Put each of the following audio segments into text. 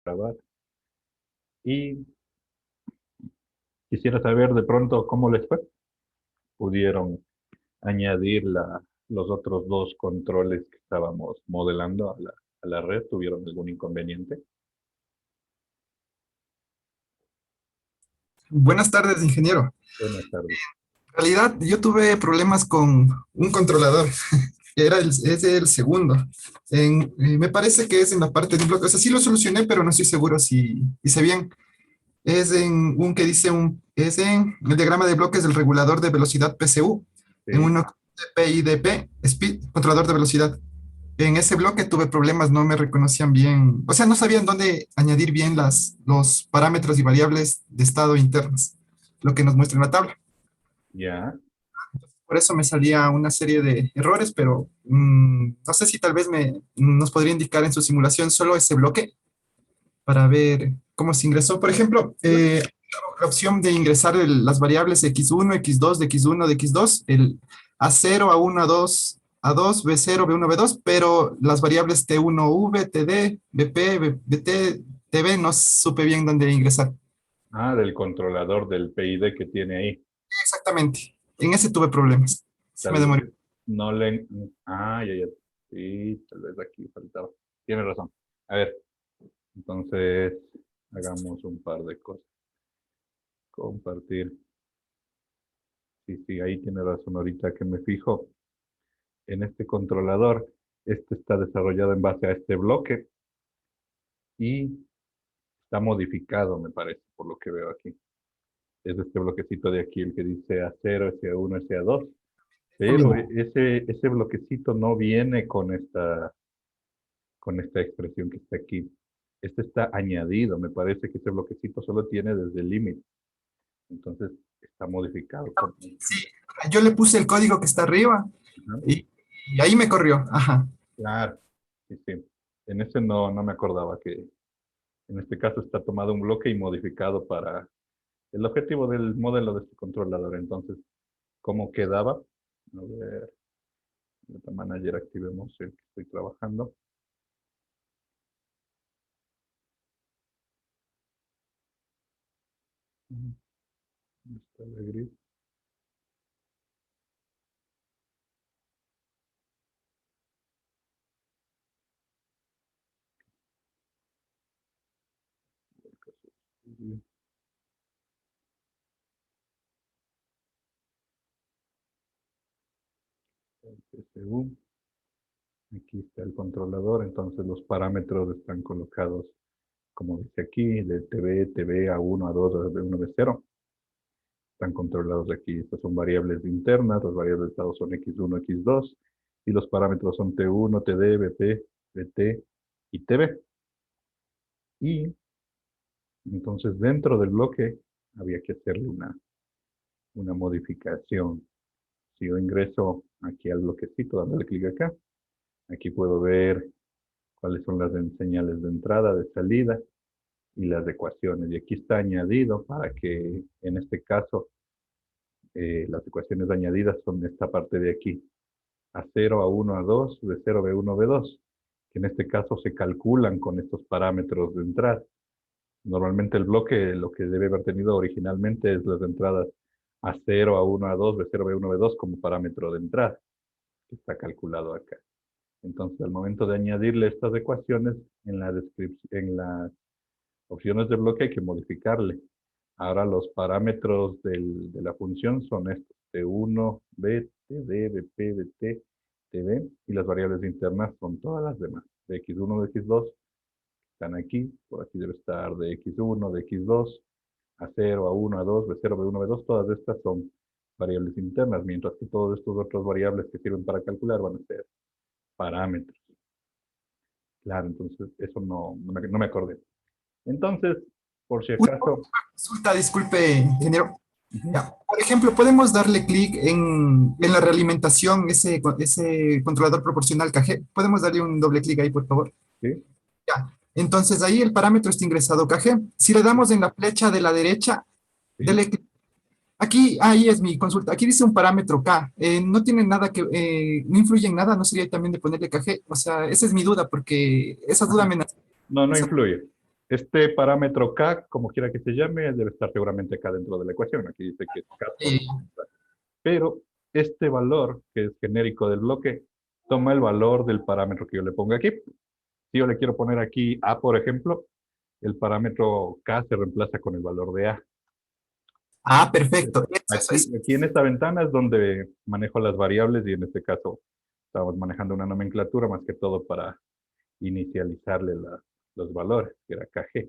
grabar. Y quisiera saber de pronto cómo les fue. ¿Pudieron añadir los otros dos controles que estábamos modelando a la red? ¿Tuvieron algún inconveniente? Buenas tardes, ingeniero. Buenas tardes. En realidad, yo tuve problemas con un controlador. Es el segundo. Me parece que es en la parte de bloque. O sea, sí lo solucioné, pero no estoy seguro si hice bien. Es en un que dice es en el diagrama de bloques del regulador de velocidad PCU, en Sí. uno PIDP, Speed, controlador de velocidad. En ese bloque tuve problemas, no me reconocían bien, o sea, no sabían dónde añadir bien los parámetros y variables de estado internos, lo que nos muestra en la tabla. Ya. Por eso me salía una serie de errores, pero no sé si tal vez nos podría indicar en su simulación solo ese bloque para ver cómo se ingresó. Por ejemplo, la opción de ingresar las variables x1, x2, de x1, de x2, el A0, A1, A2, A2, B0, B1, B2, pero las variables T1V, TD, BP, BT, TB, no supe bien dónde ingresar. Ah, del controlador del PID que tiene ahí. Exactamente. En ese tuve problemas. Se me Tal demoró. vez no le... Ah, ya, ya. Sí, tal vez aquí faltaba. Tiene razón. A ver, entonces hagamos un par de cosas. Compartir. Sí, sí, ahí tiene razón ahorita que me fijo en este controlador. Este está desarrollado en base a este bloque y está modificado, me parece, por lo que veo aquí. Es este bloquecito de aquí el que dice A0, SA1, SA2, Lo pero mismo. ese bloquecito no viene con esta expresión que está aquí. Este está añadido, me parece que ese bloquecito solo tiene desde el límite, entonces está modificado. Sí, yo le puse el código que está arriba Ajá. y, y ahí me corrió. Ajá. Claro, sí, sí. En ese no me acordaba que en este caso está tomado un bloque y modificado para el objetivo del modelo de este controlador. Entonces, ¿cómo quedaba? A ver, Data Manager, activemos el que estoy trabajando. ¿Dónde está la grid? El PSU. Aquí está el controlador, entonces los parámetros están colocados, como dice aquí, de TV, TV A1, A2, A1, B0. Están controlados aquí. Estas son variables internas, las variables de estado son X1, X2, y los parámetros son T1, TD, BP, BT y TB. Y entonces dentro del bloque había que hacerle una modificación. Si yo ingreso aquí al bloquecito, dándole clic acá, aquí puedo ver cuáles son las señales de entrada, de salida y las ecuaciones. Y aquí está añadido para que en este caso las ecuaciones añadidas son esta parte de aquí. A0, A1, A2, B0, B1, B2, que en este caso se calculan con estos parámetros de entrada. Normalmente el bloque lo que debe haber tenido originalmente es las entradas A0, A1, A2, B0, B1, B2 como parámetro de entrada, que está calculado acá. Entonces, al momento de añadirle estas ecuaciones en en las opciones de bloque hay que modificarle. Ahora los parámetros de la función son estos, T1, B, TD, BP, BT, TD, y las variables internas son todas las demás. De X1, de X2 están aquí, por aquí debe estar de X1, de X2, A0, A1, A2, B0, B1, B2, todas estas son variables internas, mientras que todas estas otras variables que sirven para calcular van a ser parámetros. Claro, entonces eso no me acordé. Entonces, por si Una acaso, consulta, disculpe, ingeniero. ujú, Ya, por ejemplo, podemos darle clic en la realimentación, ese controlador proporcional KG. Podemos darle un doble clic ahí, por favor. ¿sí? Ya. Entonces ahí el parámetro está ingresado KG. Si le damos en la flecha de la derecha, ¿Sí? dele clic. Aquí, ahí es mi consulta. Aquí dice un parámetro K. No tiene nada no influye en nada. No sería también de ponerle KG. O sea, esa es mi duda, porque esa duda Ajá. me nace. No influye. Este parámetro K, como quiera que se llame, debe estar seguramente acá dentro de la ecuación. Aquí dice que es K por Eh, Z. Pero este valor, que es genérico del bloque, toma el valor del parámetro que yo le ponga aquí. Si yo le quiero poner aquí A, por ejemplo, el parámetro K se reemplaza con el valor de A. perfecto. Aquí en esta ventana es donde manejo las variables y en este caso estamos manejando una nomenclatura más que todo para inicializarle los valores, que era KG.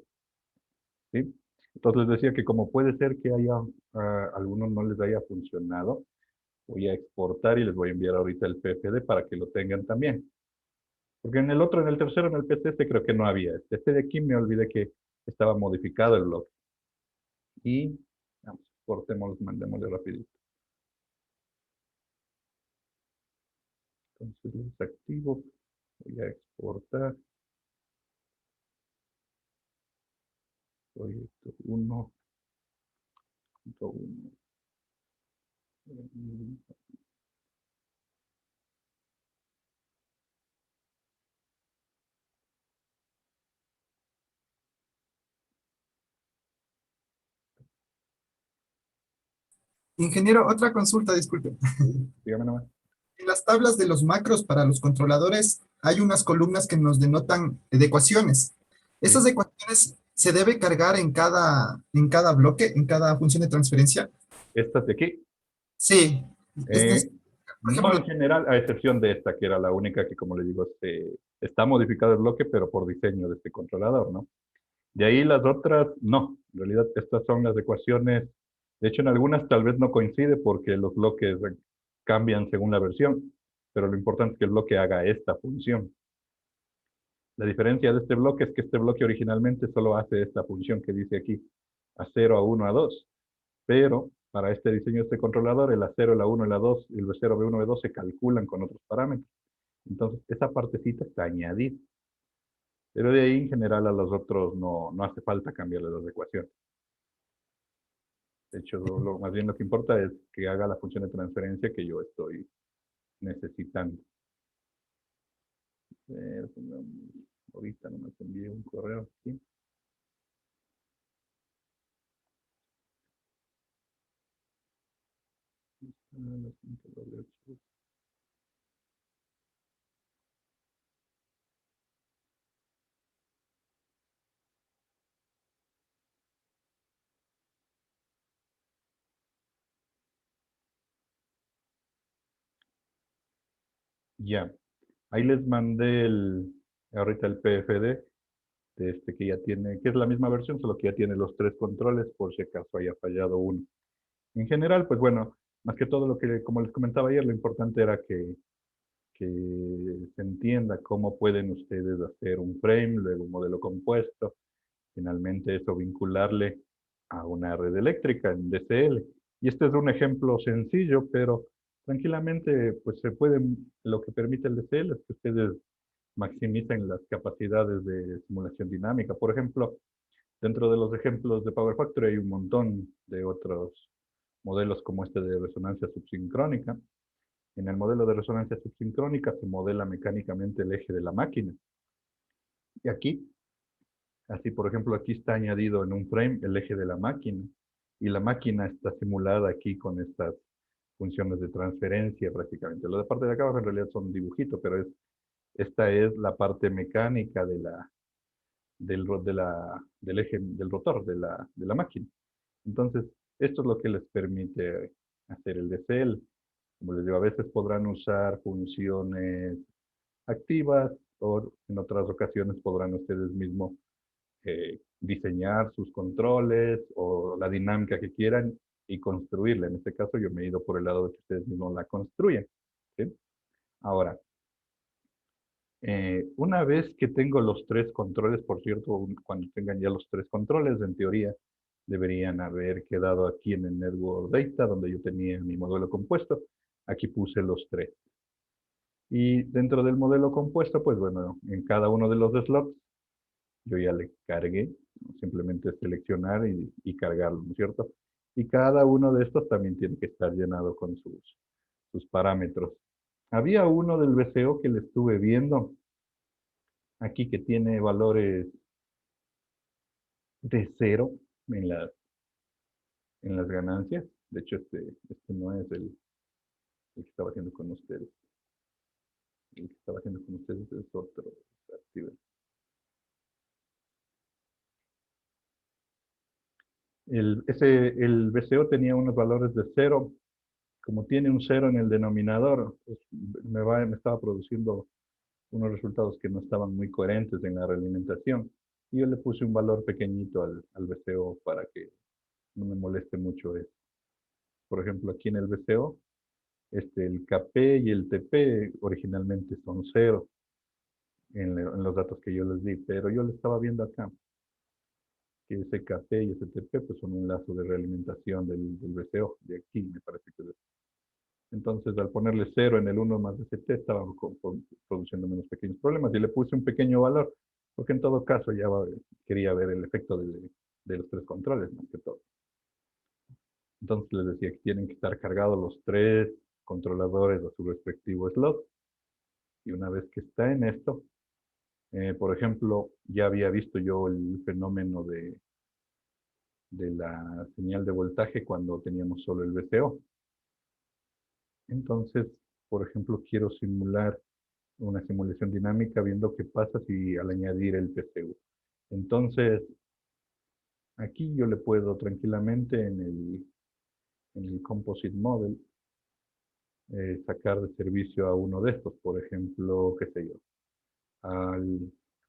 ¿Sí? Entonces les decía que como puede ser que haya algunos no les haya funcionado, voy a exportar y les voy a enviar ahorita el PFD para que lo tengan también. Porque en el otro, en el tercero, en el PCS creo que no había. Este de aquí me olvidé que estaba modificado el bloque. Y vamos, exportémoslo, mandémosle rapidito. Entonces lo desactivo, voy a exportar, proyecto 1.1. Ingeniero, otra consulta, disculpe. Dígame nomás. En las tablas de los macros para los controladores hay unas columnas que nos denotan de ecuaciones. ¿Estas Sí. ecuaciones se debe cargar en cada bloque, en cada función de transferencia? Estas de aquí. Sí. Eh, Por no en ejemplo, general, a excepción de esta, que era la única que, como le digo, está modificado el bloque, pero por diseño de este controlador, ¿no? De ahí las otras, no. En realidad, estas son las ecuaciones. De hecho, en algunas tal vez no coincide porque los bloques cambian según la versión, pero lo importante es que el bloque haga esta función. La diferencia de este bloque es que este bloque originalmente solo hace esta función que dice aquí, a 0, a 1, a 2. Pero para este diseño de este controlador, el A0, el A1, el A2 y el B0, B1, B2 se calculan con otros parámetros. Entonces, esa partecita está añadida. Pero de ahí, en general, a los otros no hace falta cambiarle las ecuaciones. De hecho, más bien lo que importa es que haga la función de transferencia que yo estoy necesitando. Ahorita nomás envié un correo aquí. Ya, ahí les mandé ahorita el PFD, de este que ya tiene, que es la misma versión, solo que ya tiene los tres controles por si acaso haya fallado uno. En general, pues bueno, más que todo lo que, como les comentaba ayer, lo importante era que se entienda cómo pueden ustedes hacer un frame, luego un modelo compuesto, finalmente eso vincularle a una red eléctrica en DCL. Y este es un ejemplo sencillo, pero tranquilamente pues se pueden, lo que permite el DCL es que ustedes maximicen las capacidades de simulación dinámica. Por ejemplo, dentro de los ejemplos de Power Factory hay un montón de otros modelos como este de resonancia subsincrónica. En el modelo de resonancia subsincrónica se modela mecánicamente el eje de la máquina. Y aquí, así por ejemplo, aquí está añadido en un frame el eje de la máquina. Y la máquina está simulada aquí con estas funciones de transferencia prácticamente. Lo de parte de acá abajo en realidad son dibujitos, pero esta es la parte mecánica del eje, del rotor de la máquina. Entonces, esto es lo que les permite hacer el DCL. Como les digo, a veces podrán usar funciones activas o en otras ocasiones podrán ustedes mismos diseñar sus controles o la dinámica que quieran y construirla. En este caso yo me he ido por el lado de que ustedes mismos la construyen. ¿Sí? Ahora, una vez que tengo los tres controles, por cierto, cuando tengan ya los tres controles, en teoría, deberían haber quedado aquí en el Network Data, donde yo tenía mi modelo compuesto. Aquí puse los tres. Y dentro del modelo compuesto, pues bueno, en cada uno de los slots, yo ya le cargué, ¿no? Simplemente seleccionar y cargarlo, ¿no es cierto? Y cada uno de estos también tiene que estar llenado con sus parámetros. Había uno del BCO que le estuve viendo aquí que tiene valores de cero en las ganancias. De hecho, este no es el que estaba haciendo con ustedes. El que estaba haciendo con ustedes es otro. Activen. El BCO tenía unos valores de cero. Como tiene un cero en el denominador, pues me estaba produciendo unos resultados que no estaban muy coherentes en la realimentación. Y yo le puse un valor pequeñito al BCO para que no me moleste mucho eso. Por ejemplo, aquí en el BCO, el KP y el TP originalmente son cero en los datos que yo les di, pero yo le estaba viendo acá que ese KP y ese TP pues, son un lazo de realimentación del BCO, de aquí me parece que es. Entonces, al ponerle cero en el 1 más ST, estaba produciendo menos pequeños problemas y le puse un pequeño valor, porque en todo caso ya quería ver el efecto de los tres controles, más que todo. Entonces les decía que tienen que estar cargados los tres controladores a su respectivo slot. Y una vez que está en esto, por ejemplo, ya había visto yo el fenómeno de la señal de voltaje cuando teníamos solo el VCO. Entonces, por ejemplo, quiero simular una simulación dinámica viendo qué pasa si al añadir el PCU. Entonces, aquí yo le puedo tranquilamente en el Composite Model sacar de servicio a uno de estos. Por ejemplo, qué sé yo,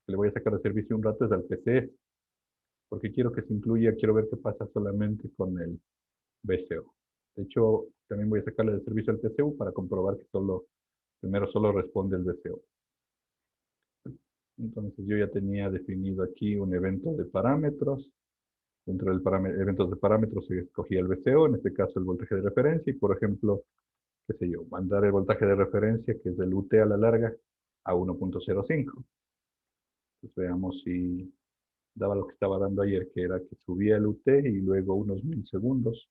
le voy a sacar de servicio un rato es al PCS, porque quiero que se incluya, quiero ver qué pasa solamente con el BCO. De hecho, también voy a sacarle de servicio al PCU para comprobar que primero solo responde el BCO. Entonces yo ya tenía definido aquí un evento de parámetros. Dentro del eventos de parámetros se escogía el BCO, en este caso el voltaje de referencia, y por ejemplo, qué sé yo, mandar el voltaje de referencia, que es del UT a la larga, a 1.05. Entonces veamos si daba lo que estaba dando ayer, que era que subía el UT y luego unos milisegundos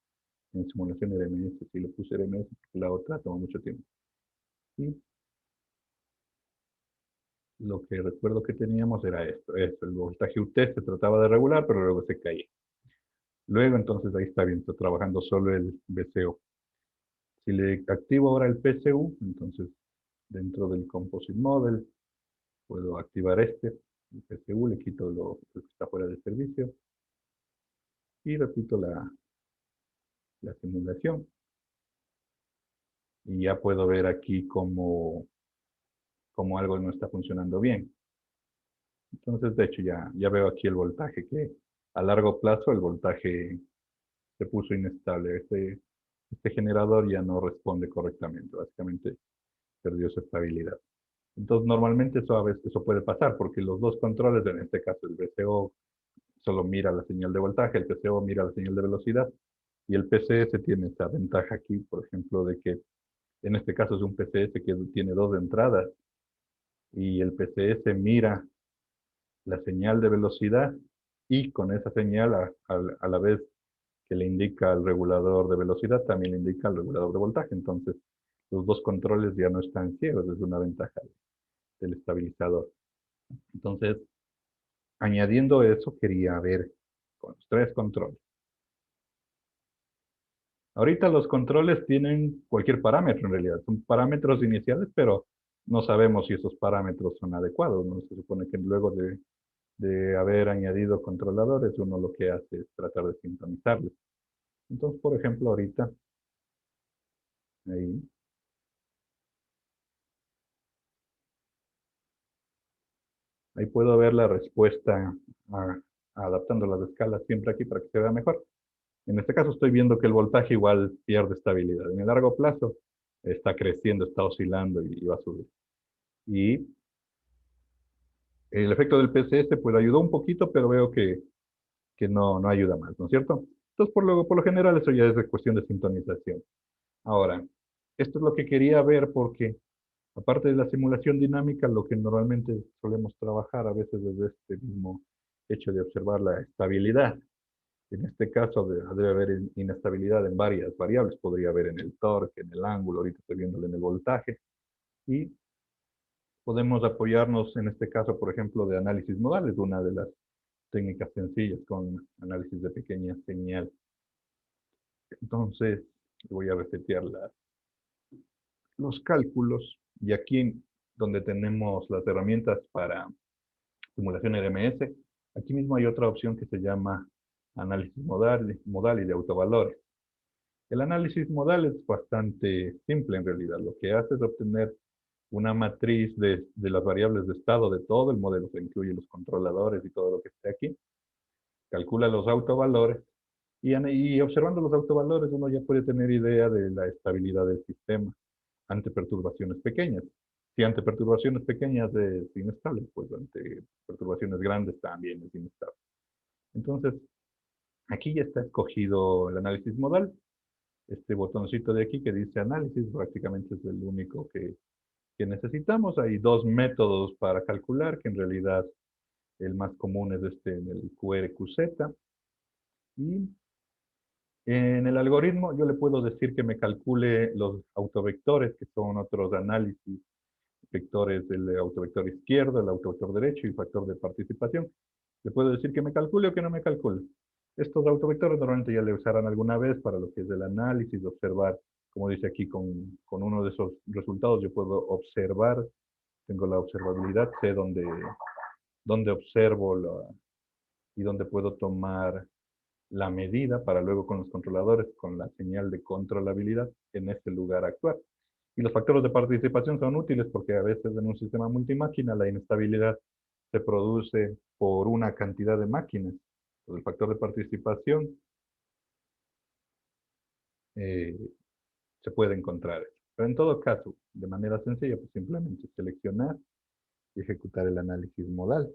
en simulación RMS. Si le puse RMS, porque la otra toma mucho tiempo. Y lo que recuerdo que teníamos era esto. El voltaje UT se trataba de regular, pero luego se caía. Luego, entonces, ahí está bien, está trabajando solo el BCO. Si le activo ahora el PCU, entonces, dentro del Composite Model, puedo activar el PCU, le quito lo que está fuera de servicio y repito la simulación. Y ya puedo ver aquí cómo algo no está funcionando bien. Entonces, de hecho, ya veo aquí el voltaje, que a largo plazo el voltaje se puso inestable. Este generador ya no responde correctamente. Básicamente perdió su estabilidad. Entonces, normalmente eso puede pasar porque los dos controles, en este caso el VCO solo mira la señal de voltaje, el PCO mira la señal de velocidad y el PCS tiene esta ventaja aquí, por ejemplo, de que en este caso es un PCS que tiene dos entradas y el PCS mira la señal de velocidad y con esa señal a la vez que le indica al regulador de velocidad, también le indica al regulador de voltaje. Entonces, los dos controles ya no están ciegos, es una ventaja del estabilizador. Entonces, añadiendo eso, quería ver con los tres controles. Ahorita los controles tienen cualquier parámetro en realidad, son parámetros iniciales, pero no sabemos si esos parámetros son adecuados, ¿no? Se supone que luego de haber añadido controladores, uno lo que hace es tratar de sintonizarlos. Entonces, por ejemplo, ahorita, ahí, ahí puedo ver la respuesta adaptando las escalas siempre aquí para que se vea mejor. En este caso estoy viendo que el voltaje igual pierde estabilidad. En el largo plazo está creciendo, está oscilando y va a subir. Y el efecto del PCS pues ayudó un poquito, pero veo que no ayuda más, ¿no es cierto? Entonces, por lo general, eso ya es de cuestión de sintonización. Ahora, esto es lo que quería ver porque, aparte de la simulación dinámica, lo que normalmente solemos trabajar a veces desde este mismo hecho de observar la estabilidad. En este caso debe haber inestabilidad en varias variables. Podría haber en el torque, en el ángulo, ahorita estoy viéndolo en el voltaje. Y podemos apoyarnos en este caso, por ejemplo, de análisis modal, es una de las técnicas sencillas con análisis de pequeña señal. Entonces, voy a resetear los cálculos y aquí donde tenemos las herramientas para simulación RMS, aquí mismo hay otra opción que se llama análisis modal y de autovalores. El análisis modal es bastante simple en realidad. Lo que hace es obtener una matriz de las variables de estado de todo el modelo, que incluye los controladores y todo lo que esté aquí. Calcula los autovalores y observando los autovalores uno ya puede tener idea de la estabilidad del sistema ante perturbaciones pequeñas. Si ante perturbaciones pequeñas es inestable, pues ante perturbaciones grandes también es inestable. Entonces, aquí ya está escogido el análisis modal. Este botoncito de aquí que dice análisis prácticamente es el único que necesitamos. Hay dos métodos para calcular, que en realidad el más común es este en el QRQZ. Y en el algoritmo yo le puedo decir que me calcule los autovectores, que son otros análisis, vectores del autovector izquierdo, el autovector derecho y factor de participación. Le puedo decir que me calcule o que no me calcule. Estos autovectores normalmente ya le usarán alguna vez para lo que es el análisis, observar, como dice aquí, con uno de esos resultados yo puedo observar, tengo la observabilidad, sé dónde observo y dónde puedo tomar la medida para luego con los controladores, con la señal de controlabilidad, en este lugar actuar. Y los factores de participación son útiles porque a veces en un sistema multimáquina la inestabilidad se produce por una cantidad de máquinas. Entonces, el factor de participación eh, se puede encontrar. Pero en todo caso, de manera sencilla, pues simplemente seleccionar y ejecutar el análisis modal.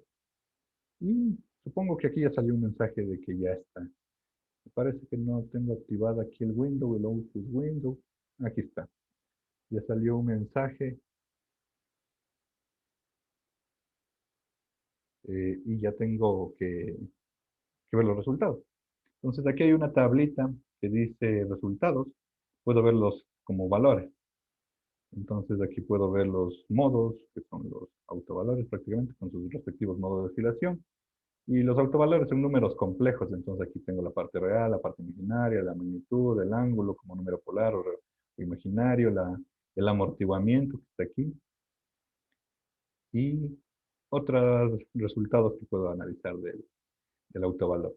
Y supongo que aquí ya salió un mensaje de que ya está. Me parece que no tengo activado aquí el window, el output window. Aquí está. Ya salió un mensaje y ya tengo que ver los resultados. Entonces aquí hay una tablita que dice resultados. Puedo verlos como valores. Entonces aquí puedo ver los modos, que son los autovalores prácticamente, con sus respectivos modos de oscilación. Y los autovalores son números complejos, entonces aquí tengo la parte real, la parte imaginaria, la magnitud, el ángulo como número polar o imaginario, el amortiguamiento que está aquí y otros resultados que puedo analizar del autovalor.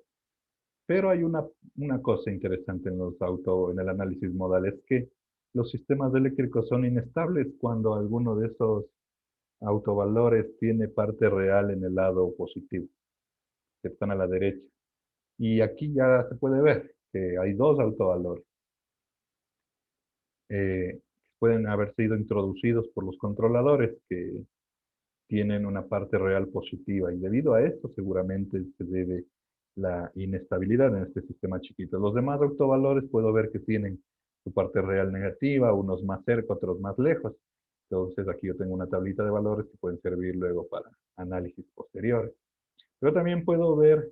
Pero hay una cosa interesante en el análisis modal, es que los sistemas eléctricos son inestables cuando alguno de esos autovalores tiene parte real en el lado positivo, que están a la derecha. Y aquí ya se puede ver que hay dos autovalores. Pueden haber sido introducidos por los controladores que tienen una parte real positiva y debido a esto seguramente se debe la inestabilidad en este sistema chiquito. Los demás autovalores puedo ver que tienen su parte real negativa, unos más cerca, otros más lejos. Entonces aquí yo tengo una tablita de valores que pueden servir luego para análisis posteriores. Pero también puedo ver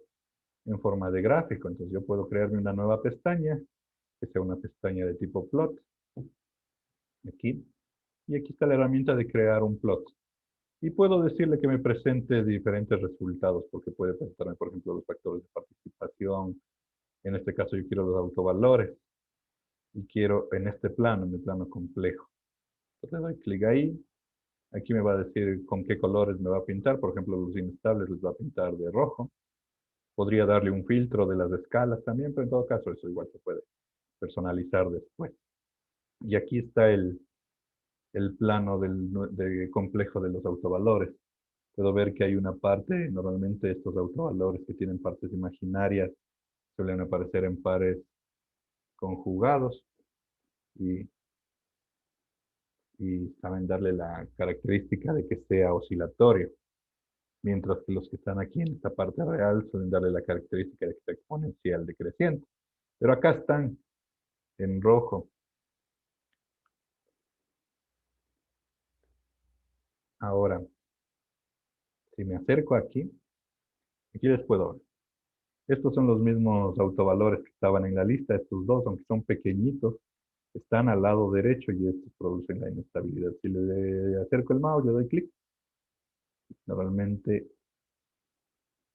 en forma de gráfico, entonces yo puedo crearme una nueva pestaña, que sea una pestaña de tipo plot, aquí, y aquí está la herramienta de crear un plot. Y puedo decirle que me presente diferentes resultados, porque puede presentarme, por ejemplo, los factores de participación. En este caso yo quiero los autovalores y quiero en este plano, en el plano complejo. Entonces doy clic ahí. Aquí me va a decir con qué colores me va a pintar. Por ejemplo, los inestables les va a pintar de rojo. Podría darle un filtro de las escalas también, pero en todo caso eso igual se puede personalizar después. Y aquí está el plano del complejo de los autovalores. Puedo ver que hay una parte, normalmente estos autovalores que tienen partes imaginarias suelen aparecer en pares conjugados y, y saben darle la característica de que sea oscilatorio, mientras que los que están aquí en esta parte real suelen darle la característica de que sea exponencial decreciente. Pero acá están en rojo. Ahora, si me acerco aquí, aquí les puedo ver. Estos son los mismos autovalores que estaban en la lista, estos dos, aunque son pequeñitos, están al lado derecho y estos producen la inestabilidad. Si le acerco el mouse, le doy clic, normalmente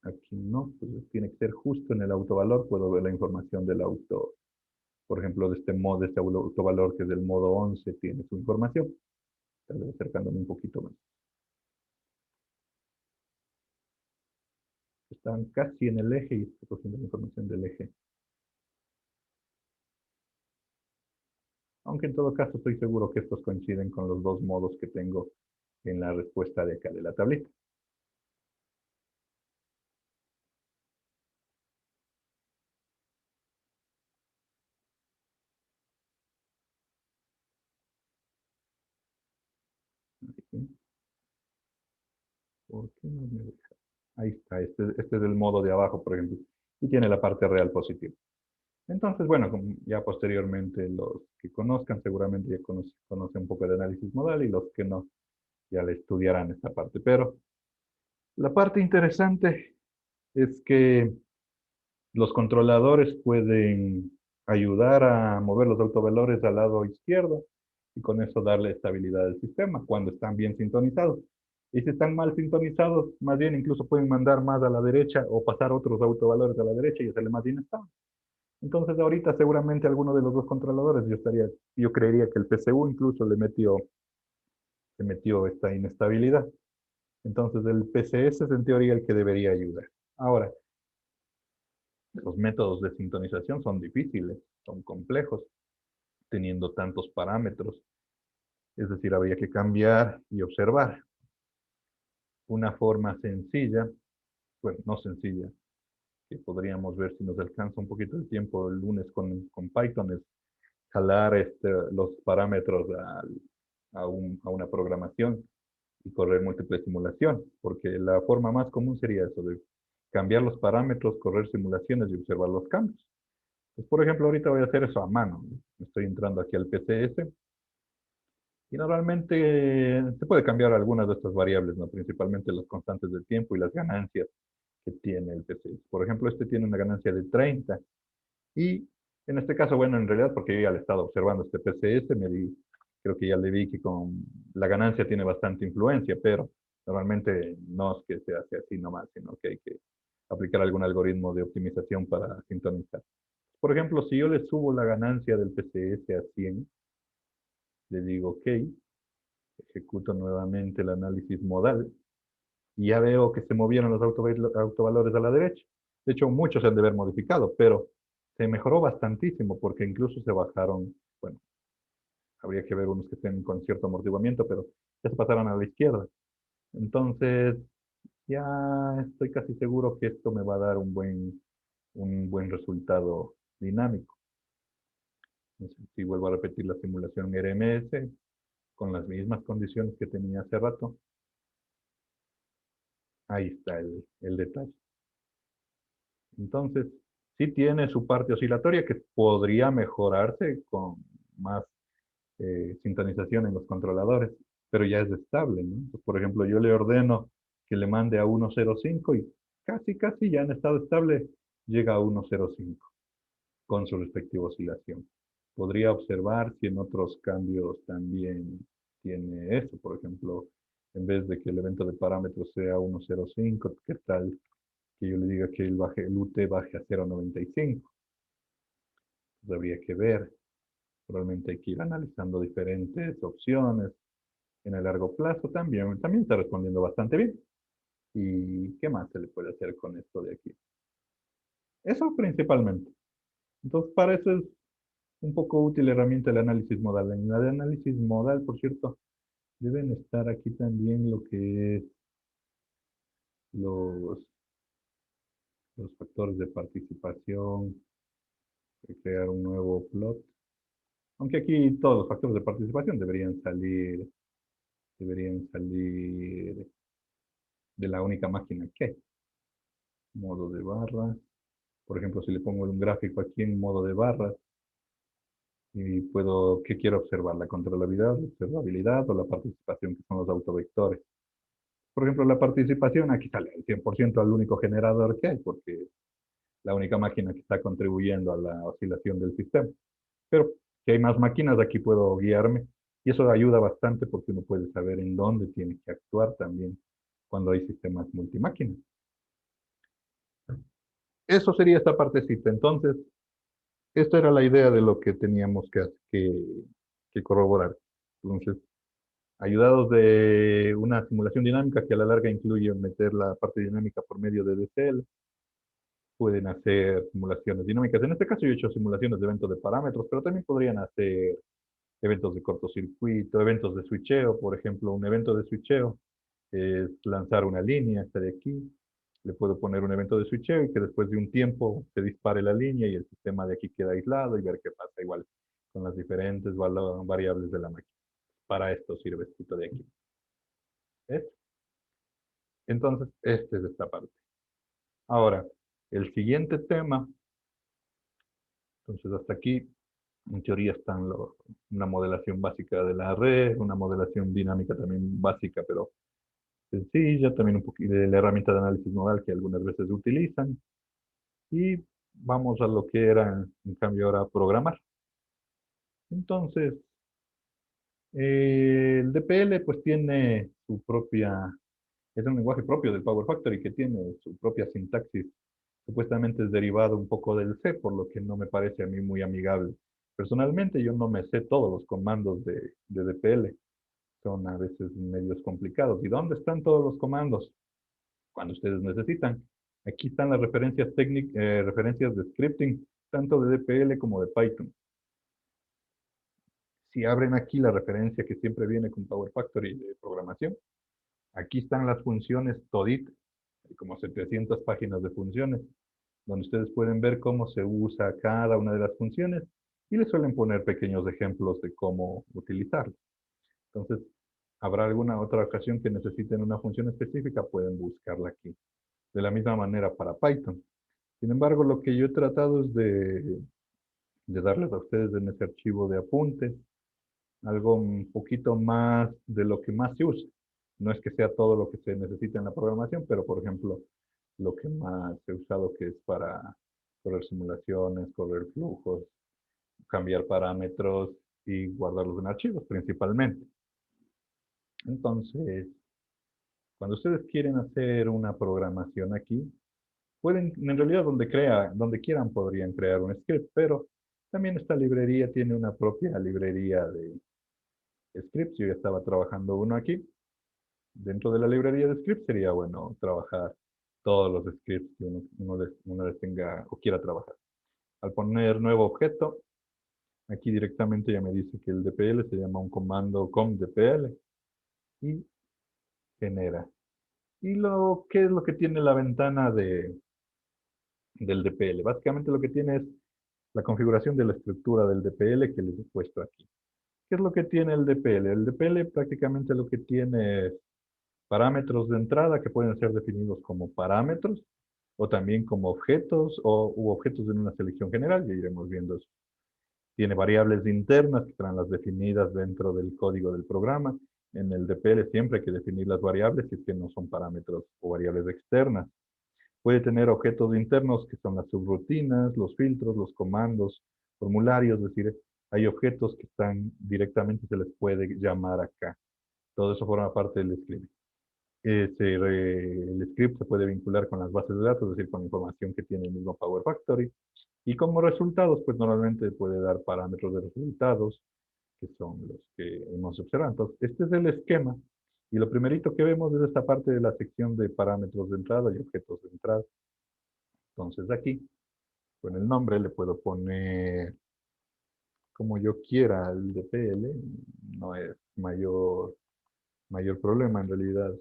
Aquí no, pues tiene que ser justo en el autovalor, puedo ver la información del auto. Por ejemplo, de este modo, de este autovalor que es del modo 11 tiene su información. Tal vez acercándome un poquito más. Están casi en el eje y estoy cogiendo la información del eje. Aunque en todo caso estoy seguro que estos coinciden con los dos modos que tengo en la respuesta de acá de la tablita. Aquí. ¿Por qué no me deja? Ahí está, este es el modo de abajo, por ejemplo, y tiene la parte real positiva. Entonces, bueno, ya posteriormente los que conozcan seguramente ya conocen un poco de análisis modal y los que no, ya le estudiarán esta parte. Pero la parte interesante es que los controladores pueden ayudar a mover los autovalores al lado izquierdo y con eso darle estabilidad al sistema cuando están bien sintonizados. Y si están mal sintonizados, más bien incluso pueden mandar más a la derecha o pasar otros autovalores a la derecha y hacerle más inestable. Entonces ahorita seguramente alguno de los dos controladores, yo creería que el PCU incluso le metió esta inestabilidad. Entonces el PCS es en teoría el que debería ayudar. Ahora, los métodos de sintonización son difíciles, son complejos, teniendo tantos parámetros. Es decir, habría que cambiar y observar. Una forma sencilla, bueno, no sencilla, que podríamos ver si nos alcanza un poquito de tiempo el lunes con Python, es jalar los parámetros a una programación y correr múltiples simulaciones, porque la forma más común sería eso, de cambiar los parámetros, correr simulaciones y observar los cambios. Pues, por ejemplo, ahorita voy a hacer eso a mano. Estoy entrando aquí al PCS y normalmente se puede cambiar algunas de estas variables, ¿no? Principalmente las constantes del tiempo y las ganancias que tiene el PCS. Por ejemplo, este tiene una ganancia de 30 y en este caso, bueno, en realidad porque yo ya le he estado observando este PCS, creo que ya le vi que con la ganancia tiene bastante influencia, pero normalmente no es que se hace así nomás, sino que hay que aplicar algún algoritmo de optimización para sintonizar. Por ejemplo, si yo le subo la ganancia del PCS a 100, le digo OK, ejecuto nuevamente el análisis modal y ya veo que se movieron los autovalores a la derecha. De hecho, muchos se han de haber modificado, pero se mejoró bastantísimo porque incluso se bajaron, bueno, habría que ver unos que estén con cierto amortiguamiento, pero ya se pasaron a la izquierda. Entonces, ya estoy casi seguro que esto me va a dar un buen resultado dinámico. Si vuelvo a repetir la simulación RMS con las mismas condiciones que tenía hace rato, ahí está el detalle. Entonces, sí tiene su parte oscilatoria que podría mejorarse con más sintonización en los controladores, pero ya es estable, ¿no? Entonces, por ejemplo, yo le ordeno que le mande a 1.05 y casi ya en estado estable llega a 1.05 con su respectiva oscilación. Podría observar si en otros cambios también tiene eso, por ejemplo, en vez de que el evento de parámetros sea 1.05, ¿qué tal que yo le diga que el UT baje a 0.95? Pues habría que ver. Probablemente hay que ir analizando diferentes opciones en el largo plazo también está respondiendo bastante bien. ¿Y qué más se le puede hacer con esto de aquí? Eso principalmente. Entonces, para eso es un poco útil la herramienta del análisis modal. En la de análisis modal, por cierto, deben estar aquí también lo que es los, los factores de participación, crear un nuevo plot. Aunque aquí todos los factores de participación deberían salir de la única máquina que hay. Modo de barras. Por ejemplo, si le pongo un gráfico aquí en modo de barras y ¿qué quiero observar? ¿La controlabilidad, la observabilidad o la participación, que son los autovectores? Por ejemplo, la participación, aquí sale el 100% al único generador que hay, porque es la única máquina que está contribuyendo a la oscilación del sistema. Pero si hay más máquinas, aquí puedo guiarme y eso ayuda bastante porque uno puede saber en dónde tiene que actuar también cuando hay sistemas multimáquinas. eso sería esta partecita. Entonces, esta era la idea de lo que teníamos que corroborar. Entonces, ayudados de una simulación dinámica que a la larga incluye meter la parte dinámica por medio de DCL, pueden hacer simulaciones dinámicas. En este caso yo he hecho simulaciones de eventos de parámetros, pero también podrían hacer eventos de cortocircuito, eventos de switcheo. Por ejemplo, un evento de switcheo es lanzar una línea, esta de aquí. Le puedo poner un evento de switcheo y que después de un tiempo se dispare la línea y el sistema de aquí queda aislado y ver qué pasa igual con las diferentes variables de la máquina. Para esto sirve esto de aquí. ¿Ves? Entonces, este es esta parte. Ahora, el siguiente tema, entonces hasta aquí, en teoría están una modelación básica de la red, una modelación dinámica también básica, pero sencilla, también un poquito de la herramienta de análisis modal que algunas veces utilizan. Y vamos a lo que era, en cambio, ahora programar. Entonces, el DPL pues tiene su propia, es un lenguaje propio del Power Factory que tiene su propia sintaxis. Supuestamente es derivado un poco del C, por lo que no me parece a mí muy amigable. Personalmente yo no me sé todos los comandos de DPL. Son a veces medios complicados. ¿Y dónde están todos los comandos? Cuando ustedes necesitan. Aquí están las referencias técnicas, referencias de scripting, tanto de DPL como de Python. Si abren aquí la referencia que siempre viene con Power Factory de programación, aquí están las funciones todit, hay como 700 páginas de funciones, donde ustedes pueden ver cómo se usa cada una de las funciones y les suelen poner pequeños ejemplos de cómo utilizarlo. Entonces, habrá alguna otra ocasión que necesiten una función específica, pueden buscarla aquí. De la misma manera para Python. Sin embargo, lo que yo he tratado es de darles a ustedes en ese archivo de apuntes algo un poquito más de lo que más se usa. No es que sea todo lo que se necesita en la programación, pero por ejemplo, lo que más he usado que es para correr simulaciones, correr flujos, cambiar parámetros y guardarlos en archivos principalmente. Entonces, cuando ustedes quieren hacer una programación aquí, pueden, en realidad donde quieran podrían crear un script, pero también esta librería tiene una propia librería de scripts. Yo ya estaba trabajando uno aquí. Dentro de la librería de scripts sería bueno trabajar todos los scripts que uno les tenga o quiera trabajar. Al poner nuevo objeto, aquí directamente ya me dice que el DPL se llama un comando com-dpl y genera. ¿Y qué es lo que tiene la ventana del DPL? Básicamente lo que tiene es la configuración de la estructura del DPL que les he puesto aquí. ¿Qué es lo que tiene el DPL? El DPL prácticamente lo que tiene es parámetros de entrada que pueden ser definidos como parámetros o también como objetos u objetos en una selección general, ya iremos viendo eso. Tiene variables internas que serán las definidas dentro del código del programa. En el DPL siempre hay que definir las variables si es que no son parámetros o variables externas. Puede tener objetos internos que son las subrutinas, los filtros, los comandos, formularios, es decir, hay objetos que están directamente, se les puede llamar acá. Todo eso forma parte del script. El script se puede vincular con las bases de datos, es decir, con la información que tiene el mismo Power Factory. Y como resultados, pues normalmente puede dar parámetros de resultados, que son los que hemos observado. Entonces, este es el esquema. Y lo primerito que vemos es esta parte de la sección de parámetros de entrada y objetos de entrada. Entonces aquí, con el nombre le puedo poner como yo quiera el DPL, no es mayor problema en realidad.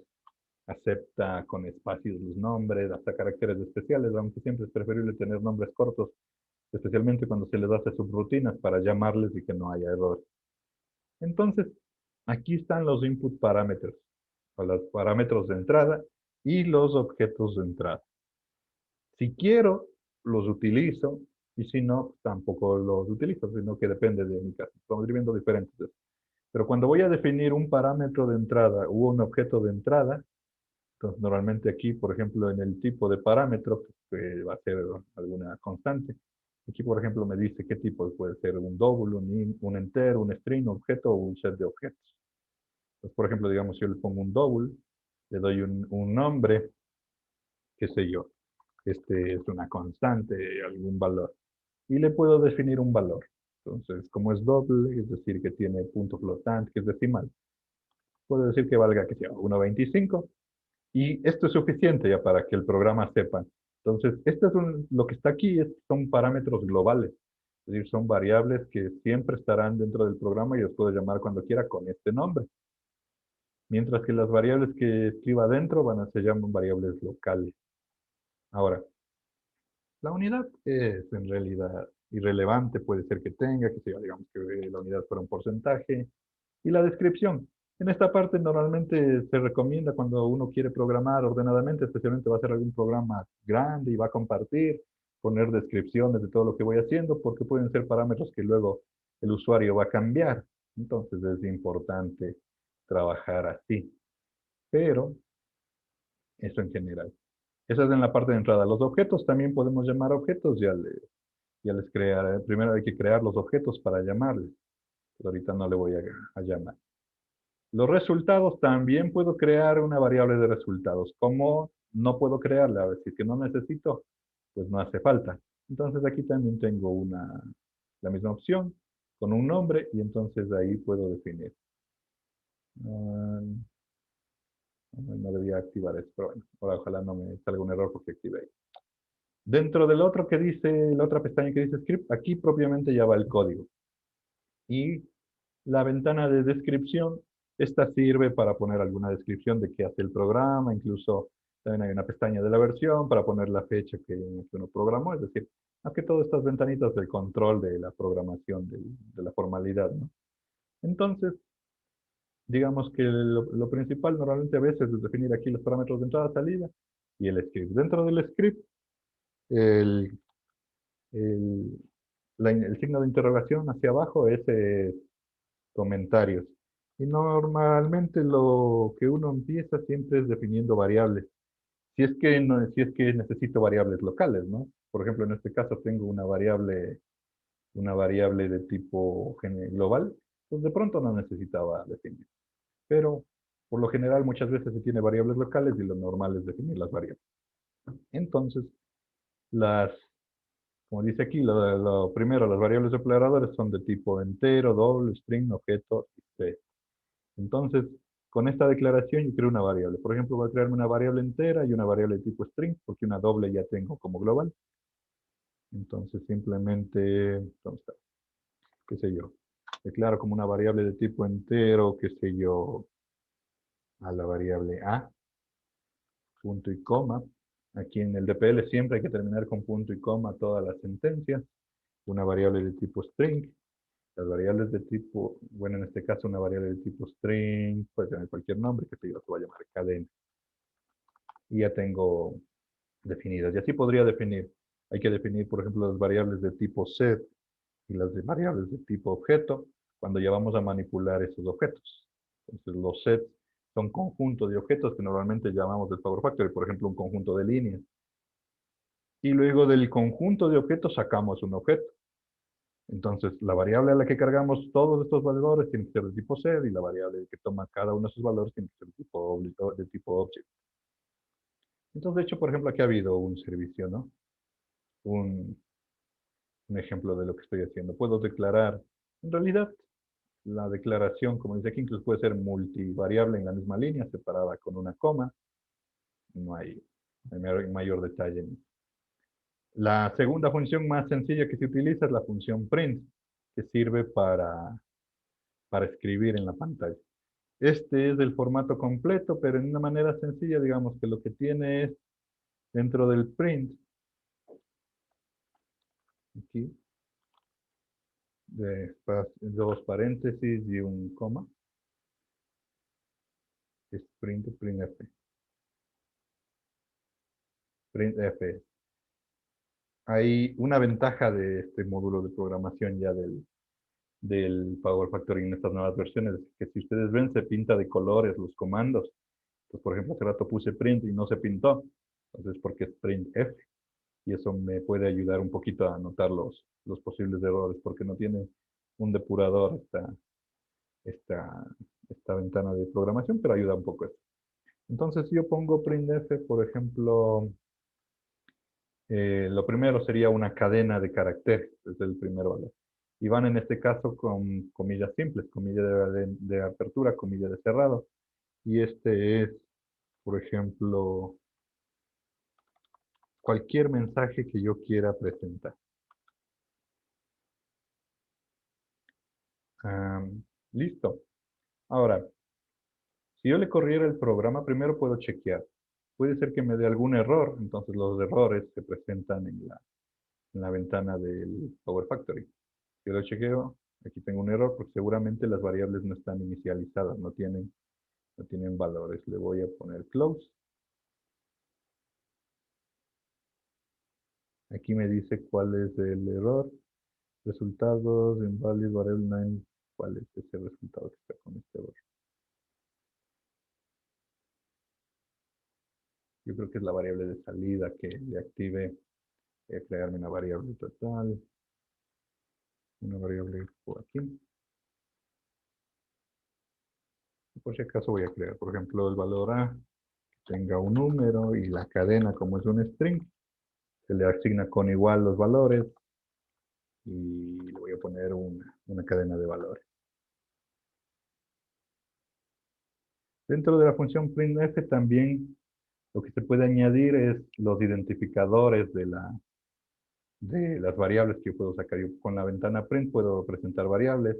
Acepta con espacios los nombres, hasta caracteres especiales, aunque siempre es preferible tener nombres cortos, especialmente cuando se les hace subrutinas para llamarles y que no haya error. Entonces, aquí están los input parámetros, o los parámetros de entrada y los objetos de entrada. Si quiero, los utilizo, y si no, tampoco los utilizo, sino que depende de mi caso. Estamos viendo diferentes. Pero cuando voy a definir un parámetro de entrada u un objeto de entrada, entonces normalmente aquí, por ejemplo, en el tipo de parámetro, que va a ser alguna constante, aquí, por ejemplo, me dice qué tipo puede ser un double, un enter, un string, objeto o un set de objetos. Entonces, por ejemplo, digamos, yo le pongo un double, le doy un nombre, qué sé yo, Este es una constante, algún valor. Y le puedo definir un valor. Entonces, como es doble, es decir, que tiene punto flotante, que es decimal, puedo decir que valga, que sea 1,25. Y esto es suficiente ya para que el programa sepa. Entonces, lo que está aquí son parámetros globales. Es decir, son variables que siempre estarán dentro del programa y los puedo llamar cuando quiera con este nombre. Mientras que las variables que escriba adentro se llaman variables locales. Ahora, la unidad es en realidad irrelevante, puede ser que tenga, que sea, digamos que la unidad fuera un porcentaje. Y la descripción. En esta parte normalmente se recomienda cuando uno quiere programar ordenadamente, especialmente va a hacer algún programa grande y va a compartir, poner descripciones de todo lo que voy haciendo, porque pueden ser parámetros que luego el usuario va a cambiar. Entonces es importante trabajar así. Pero eso en general. Esa es en la parte de entrada. Los objetos también podemos llamar objetos, ya les crear, primero hay que crear los objetos para llamarles, pero ahorita no le voy a llamar. Los resultados también puedo crear una variable de resultados. Como no puedo crearla, a ver, si que no necesito, pues no hace falta. Entonces aquí también tengo la misma opción con un nombre y entonces ahí puedo definir. Ah, no debía activar esto, pero bueno, ahora ojalá no me salga un error porque activé ahí. Dentro del otro que dice, la otra pestaña que dice script, aquí propiamente ya va el código. Y la ventana de descripción, esta sirve para poner alguna descripción de qué hace el programa, incluso también hay una pestaña de la versión para poner la fecha que uno programó, es decir, más que todas estas ventanitas del control de la programación, de la formalidad, ¿no? Entonces, digamos que lo principal normalmente a veces es definir aquí los parámetros de entrada, salida y el script. Dentro del script, el, el, el signo de interrogación hacia abajo es comentarios. Y normalmente lo que uno empieza siempre es definiendo variables. Si es que, no, si es que necesito variables locales, ¿no? Por ejemplo, en este caso tengo una variable de tipo global, pues de pronto no necesitaba definir. Pero por lo general muchas veces se tiene variables locales y lo normal es definir las variables. Entonces, las, como dice aquí, lo primero, las variables declaradoras son de tipo entero, doble, string, objeto, y entonces, con esta declaración yo creo una variable. Por ejemplo, voy a crearme una variable entera y una variable de tipo string, porque una doble ya tengo como global. Entonces, simplemente, ¿dónde está? ¿Qué sé yo? Declaro como una variable de tipo entero, qué sé yo, a la variable a, punto y coma. Aquí en el DPL siempre hay que terminar con punto y coma todas las sentencias. Una variable de tipo string. Las variables de tipo, bueno, en este caso una variable de tipo string, puede tener cualquier nombre, que se va a llamar cadena. Y ya tengo definidas. Y así podría definir. Hay que definir, por ejemplo, las variables de tipo set y las de variables de tipo objeto cuando ya vamos a manipular esos objetos. Entonces, los sets son conjuntos de objetos que normalmente llamamos del Power Factory, por ejemplo, un conjunto de líneas. Y luego del conjunto de objetos sacamos un objeto. Entonces, la variable a la que cargamos todos estos valores tiene que ser de tipo set y la variable que toma cada uno de esos valores tiene que ser de tipo object. Entonces, de hecho, por ejemplo, aquí ha habido un servicio, ¿no? Un, un ejemplo de lo que estoy haciendo. Puedo declarar, en realidad, la declaración, como dice aquí, incluso puede ser multivariable en la misma línea, separada con una coma. No hay mayor detalle. La segunda función más sencilla que se utiliza es la función print, que sirve para escribir en la pantalla. Este es el formato completo, pero en una manera sencilla, digamos que lo que tiene es dentro del print, aquí, dos paréntesis y un coma, es printf. Printf. Hay una ventaja de este módulo de programación ya del Power Factory en estas nuevas versiones, es que si ustedes ven, se pinta de colores los comandos. Pues, por ejemplo, hace rato puse print y no se pintó. Entonces, porque es printf. Y eso me puede ayudar un poquito a anotar los posibles errores, porque no tiene un depurador esta, esta ventana de programación, pero ayuda un poco eso. Entonces, si yo pongo printf, por ejemplo, Lo primero sería una cadena de caracteres, es el primer valor. Y van en este caso con comillas simples, comilla de apertura, comilla de cerrado. Y este es, por ejemplo, cualquier mensaje que yo quiera presentar. Listo. Ahora, si yo le corriera el programa, primero puedo chequear. Puede ser que me dé algún error, entonces los errores se presentan en la ventana del Power Factory. Si yo lo chequeo, aquí tengo un error porque seguramente las variables no están inicializadas, no tienen valores. Le voy a poner close. Aquí me dice cuál es el error. Resultados, invalid, variable 9. ¿Cuál es ese resultado que está con este error? Yo creo que es la variable de salida que le active. Voy a crearme una variable total. Una variable por aquí. Por si acaso voy a crear, por ejemplo, el valor A tenga un número y la cadena, como es un string, se le asigna con igual los valores y le voy a poner una cadena de valores. Dentro de la función printf también lo que se puede añadir es los identificadores de las variables que yo puedo sacar. Yo con la ventana print puedo presentar variables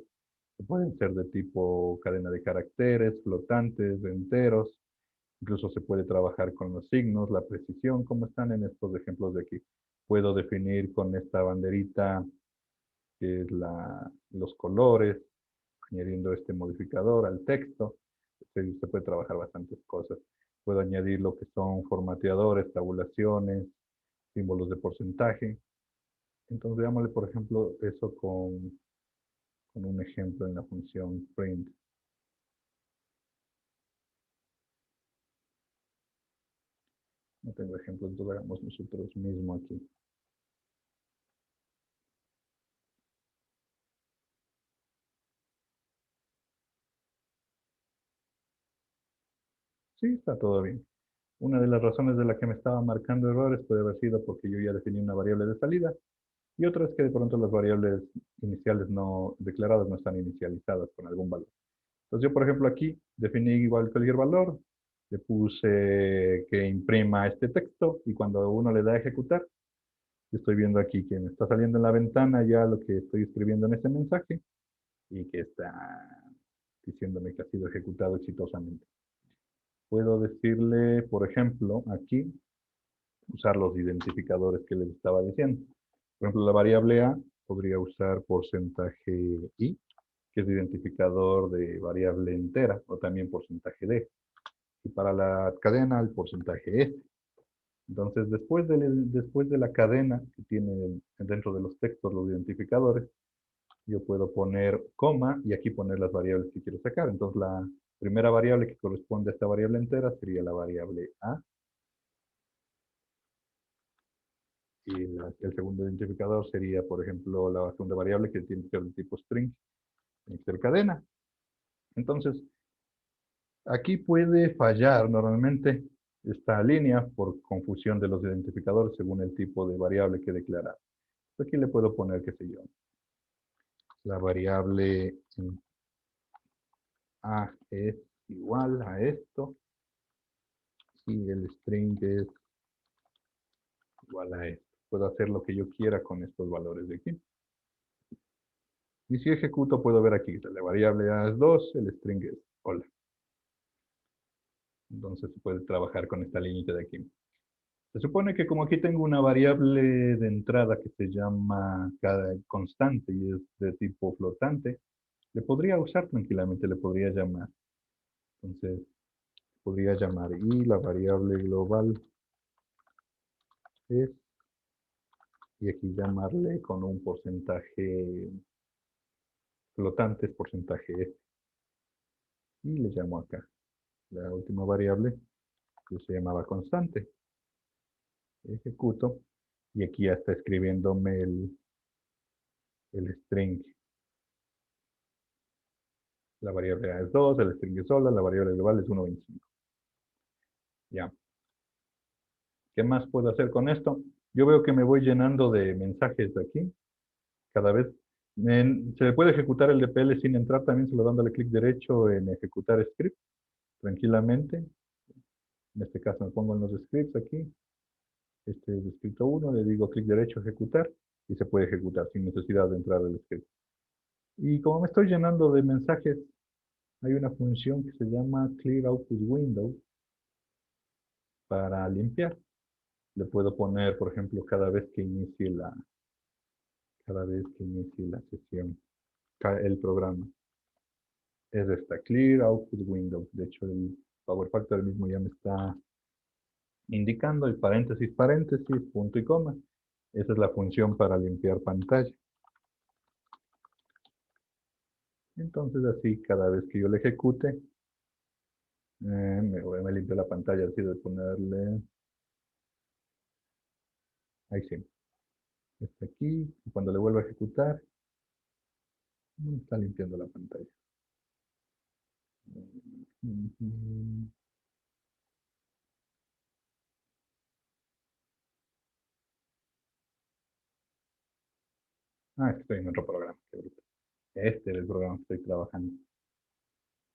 que pueden ser de tipo cadena de caracteres, flotantes, enteros. Incluso se puede trabajar con los signos, la precisión, como están en estos ejemplos de aquí. Puedo definir con esta banderita que es los colores, añadiendo este modificador al texto. Se puede trabajar bastantes cosas. Puedo añadir lo que son formateadores, tabulaciones, símbolos de porcentaje. Entonces, veámosle, por ejemplo, eso con un ejemplo en la función print. No tengo ejemplos, entonces hagamos nosotros mismos aquí. Sí, está todo bien. Una de las razones de la que me estaba marcando errores puede haber sido porque yo ya definí una variable de salida y otra es que de pronto las variables iniciales no declaradas no están inicializadas con algún valor. Entonces yo, por ejemplo, aquí definí igual cualquier valor, le puse que imprima este texto y cuando uno le da a ejecutar, estoy viendo aquí que me está saliendo en la ventana ya lo que estoy escribiendo en este mensaje y que está diciéndome que ha sido ejecutado exitosamente. Puedo decirle, por ejemplo, aquí, usar los identificadores que les estaba diciendo. Por ejemplo, la variable A podría usar porcentaje I, que es identificador de variable entera, o también porcentaje D. Y para la cadena, el porcentaje S. Entonces, después de la cadena que tiene dentro de los textos los identificadores, yo puedo poner coma y aquí poner las variables que quiero sacar. Entonces, la primera variable que corresponde a esta variable entera sería la variable A. Y el segundo identificador sería, por ejemplo, la segunda variable que tiene que ser de tipo string, tiene que ser cadena. Entonces, aquí puede fallar normalmente esta línea por confusión de los identificadores según el tipo de variable que declarar. Aquí le puedo poner, qué sé yo, la variable A es igual a esto y el string es igual a esto. Puedo hacer lo que yo quiera con estos valores de aquí. Y si ejecuto, puedo ver aquí, la variable A es 2, el string es hola. Entonces se puede trabajar con esta línea de aquí. Se supone que como aquí tengo una variable de entrada que se llama cada constante y es de tipo flotante, le podría usar tranquilamente, le podría llamar. Entonces, podría llamar y la variable global es, y aquí llamarle con un porcentaje flotante, es porcentaje es, y le llamo acá. La última variable que se llamaba constante. Ejecuto y aquí ya está escribiéndome el string. La variable A es 2, el string es sola, la variable global es 1.25. Ya. ¿Qué más puedo hacer con esto? yo veo que me voy llenando de mensajes aquí cada vez. Se le puede ejecutar el DPL sin entrar, también solo dándole clic derecho en ejecutar script tranquilamente. En este caso me pongo en los scripts aquí. Este es escrito 1, le digo clic derecho ejecutar y se puede ejecutar sin necesidad de entrar al script. Y como me estoy llenando de mensajes, hay una función que se llama Clear Output Window para limpiar. Le puedo poner, por ejemplo, cada vez que inicie la sesión, el programa. Es esta, Clear Output Window. De hecho, el Power Factor mismo ya me está indicando el paréntesis, paréntesis, punto y coma. Esa es la función para limpiar pantalla. Entonces así, cada vez que yo le ejecute, me limpio la pantalla, así de ponerle, ahí sí, está aquí, y cuando le vuelvo a ejecutar, está limpiando la pantalla. Ujú. Estoy en otro programa. Qué bruto. Este es el programa que estoy trabajando.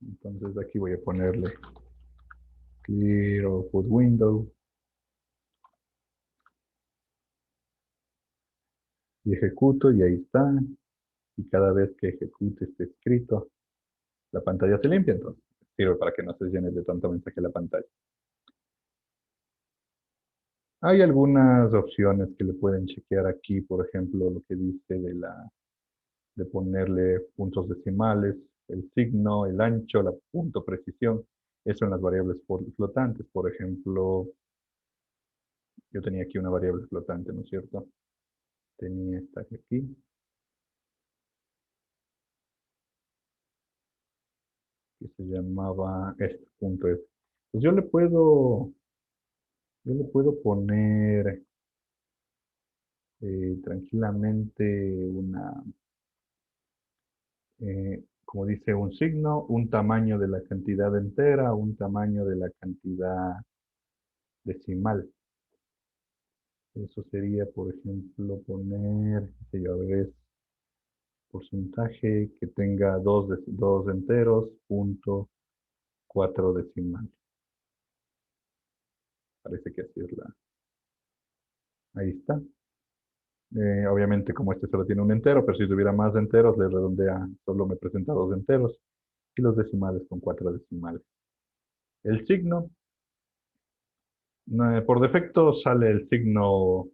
Entonces aquí voy a ponerle Clear Output Window y ejecuto y ahí está. Y cada vez que ejecute este escrito, la pantalla se limpia, entonces sirve para que no se llene de tanto mensaje la pantalla. Hay algunas opciones que le pueden chequear aquí, por ejemplo, lo que dice de ponerle puntos decimales, el signo, el ancho, la punto precisión, eso en las variables flotantes. Por ejemplo, yo tenía aquí una variable flotante, ¿no es cierto? Tenía esta aquí, que se llamaba este punto es. Pues yo le puedo poner tranquilamente como dice, un signo, un tamaño de la cantidad entera, un tamaño de la cantidad decimal. Eso sería, por ejemplo, poner, qué sé yo, a ver, es porcentaje que tenga dos enteros, punto, 4 decimal. Parece que así es la. Ahí está. Obviamente, como este solo tiene un entero, pero si tuviera más enteros, le redondea, solo me presenta dos enteros. Y los decimales con 4 decimales. El signo, por defecto sale el signo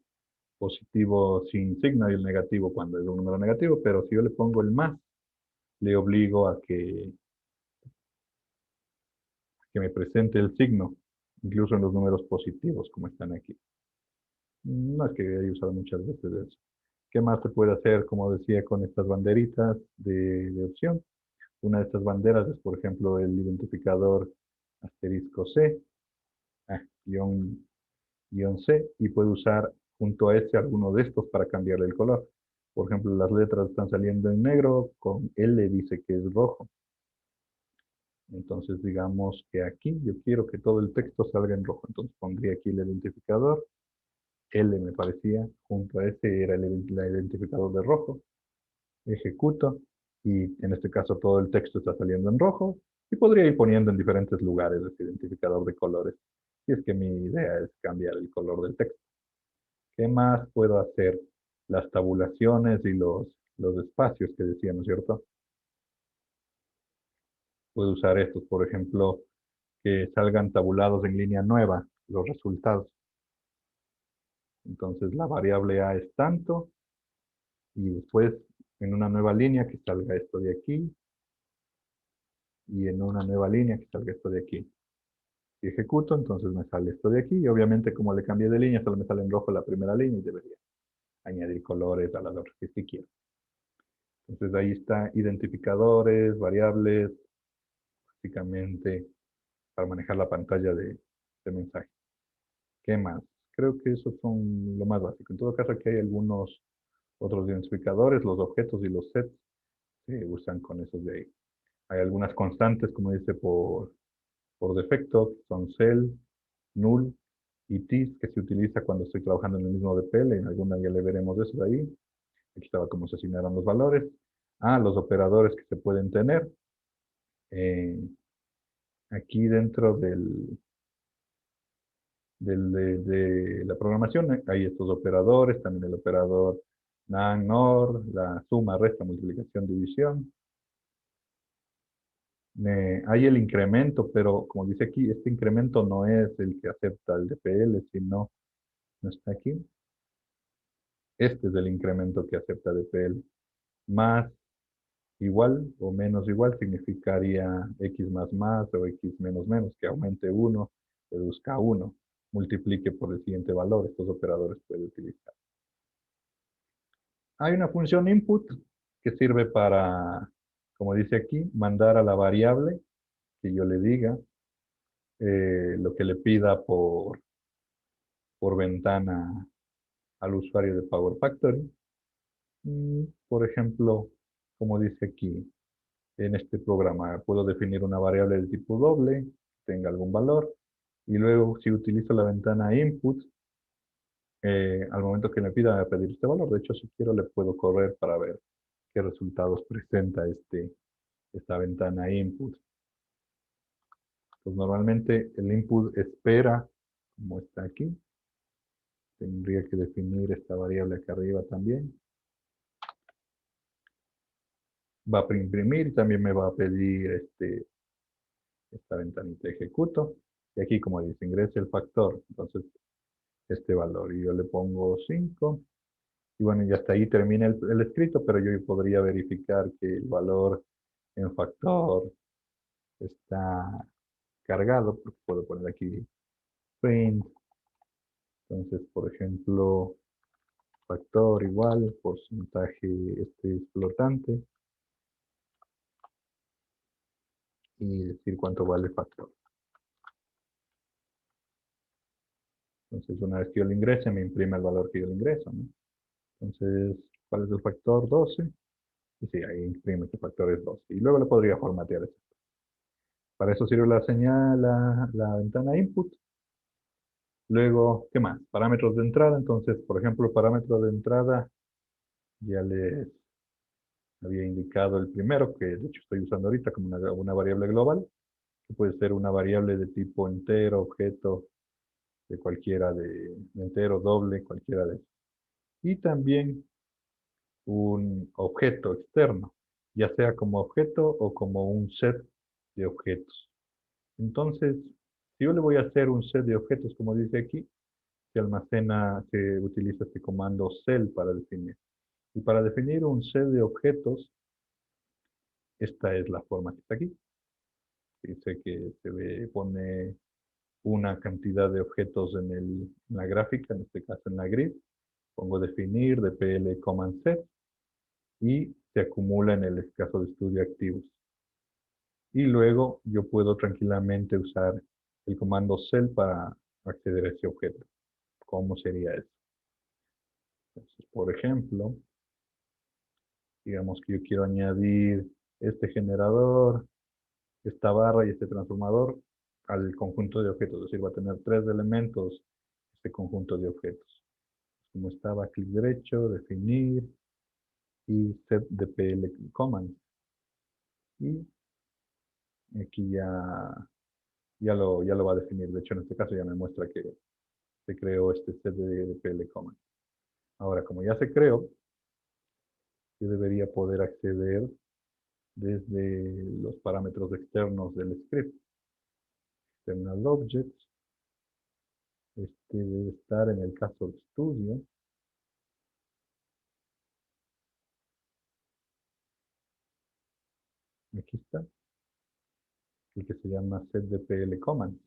positivo sin signo y el negativo cuando es un número negativo, pero si yo le pongo el más, le obligo a que me presente el signo, incluso en los números positivos como están aquí. No es que haya usado muchas veces eso. ¿Qué más se puede hacer, como decía, con estas banderitas de opción? Una de estas banderas es, por ejemplo, el identificador asterisco C, guión, guión C, y puedo usar junto a ese alguno de estos para cambiarle el color. Por ejemplo, las letras están saliendo en negro, con L dice que es rojo. Entonces, digamos que aquí yo quiero que todo el texto salga en rojo. Entonces, pondría aquí el identificador. L me parecía, junto a ese era el identificador de rojo. Ejecuto y en este caso todo el texto está saliendo en rojo. Y podría ir poniendo en diferentes lugares ese identificador de colores. Y es que mi idea es cambiar el color del texto. ¿Qué más puedo hacer? Las tabulaciones y los espacios que decía, ¿no es cierto? Puedo usar estos, por ejemplo, que salgan tabulados en línea nueva los resultados. Entonces la variable A es tanto y después en una nueva línea que salga esto de aquí y en una nueva línea que salga esto de aquí. Si ejecuto, entonces me sale esto de aquí y obviamente como le cambié de línea, solo me sale en rojo la primera línea y debería añadir colores a las otras que quiero. Entonces ahí está identificadores, variables, básicamente para manejar la pantalla de mensaje. ¿Qué más? Creo que esos son lo más básico. En todo caso, aquí hay algunos otros identificadores, los objetos y los sets se usan con esos de ahí. Hay algunas constantes, como dice por defecto, que son cell, null ITIS, que se utiliza cuando estoy trabajando en el mismo DPL, en alguna ya le veremos eso de ahí. Aquí estaba cómo se asignaron los valores. Los operadores que se pueden tener. Eh, Aquí dentro de la programación hay estos operadores, también el operador NAND, NOR, la suma, resta, multiplicación, división. Hay el incremento, pero como dice aquí, este incremento no es el que acepta el DPL, sino, no está aquí. Este es el incremento que acepta DPL. Más, igual o menos igual significaría x más o x menos menos, que aumente uno, reduzca uno, multiplique por el siguiente valor. Estos operadores puede utilizar. Hay una función input que sirve para, como dice aquí, mandar a la variable que yo le diga lo que le pida por ventana al usuario de Power Factory. Por ejemplo, como dice aquí, en este programa puedo definir una variable de tipo doble, tenga algún valor, y luego si utilizo la ventana input, al momento que me pida pedir este valor, de hecho si quiero le puedo correr para ver qué resultados presenta esta ventana input. Pues normalmente el input espera, como está aquí, tendría que definir esta variable acá arriba también. Va a imprimir y también me va a pedir esta ventanita ejecuto. Y aquí, como dice, ingrese el factor. Entonces, este valor. Y yo le pongo 5. Y bueno, y hasta ahí termina el escrito, pero yo podría verificar que el valor en factor está cargado, porque puedo poner aquí print. Entonces, por ejemplo, factor igual, porcentaje flotante, y decir cuánto vale factor. Entonces, una vez que yo lo ingrese, me imprime el valor que yo le ingreso, ¿no? Entonces, ¿cuál es el factor? 12. Y sí, ahí imprime que el factor es 12. Y luego le podría formatear eso. Para eso sirve la señal, la ventana input. Luego, ¿qué más? Parámetros de entrada. Entonces, por ejemplo, parámetro de entrada, ya les había indicado el primero, que de hecho estoy usando ahorita como una variable global, que puede ser una variable de tipo entero, objeto, de cualquiera de entero, doble, cualquiera de esos. Y también un objeto externo, ya sea como objeto o como un set de objetos. Entonces, si yo le voy a hacer un set de objetos, como dice aquí, se utiliza este comando cell para definir. Y para definir un set de objetos, esta es la forma que está aquí. Dice que pone una cantidad de objetos en la gráfica, en este caso en la grid. Pongo definir, dpl command set, y se acumula en el caso de estudio activos. Y luego yo puedo tranquilamente usar el comando cell para acceder a ese objeto. ¿Cómo sería eso? Entonces, por ejemplo, digamos que yo quiero añadir este generador, esta barra y este transformador al conjunto de objetos. Es decir, va a tener 3 elementos este conjunto de objetos. Como estaba, clic derecho, definir y set dpl command. Y aquí ya lo va a definir. De hecho, en este caso ya me muestra que se creó este set de dpl command. Ahora, como ya se creó, yo debería poder acceder desde los parámetros externos del script. External Objects. Este debe estar en el caso de estudio. Aquí está. El que se llama setDPL command.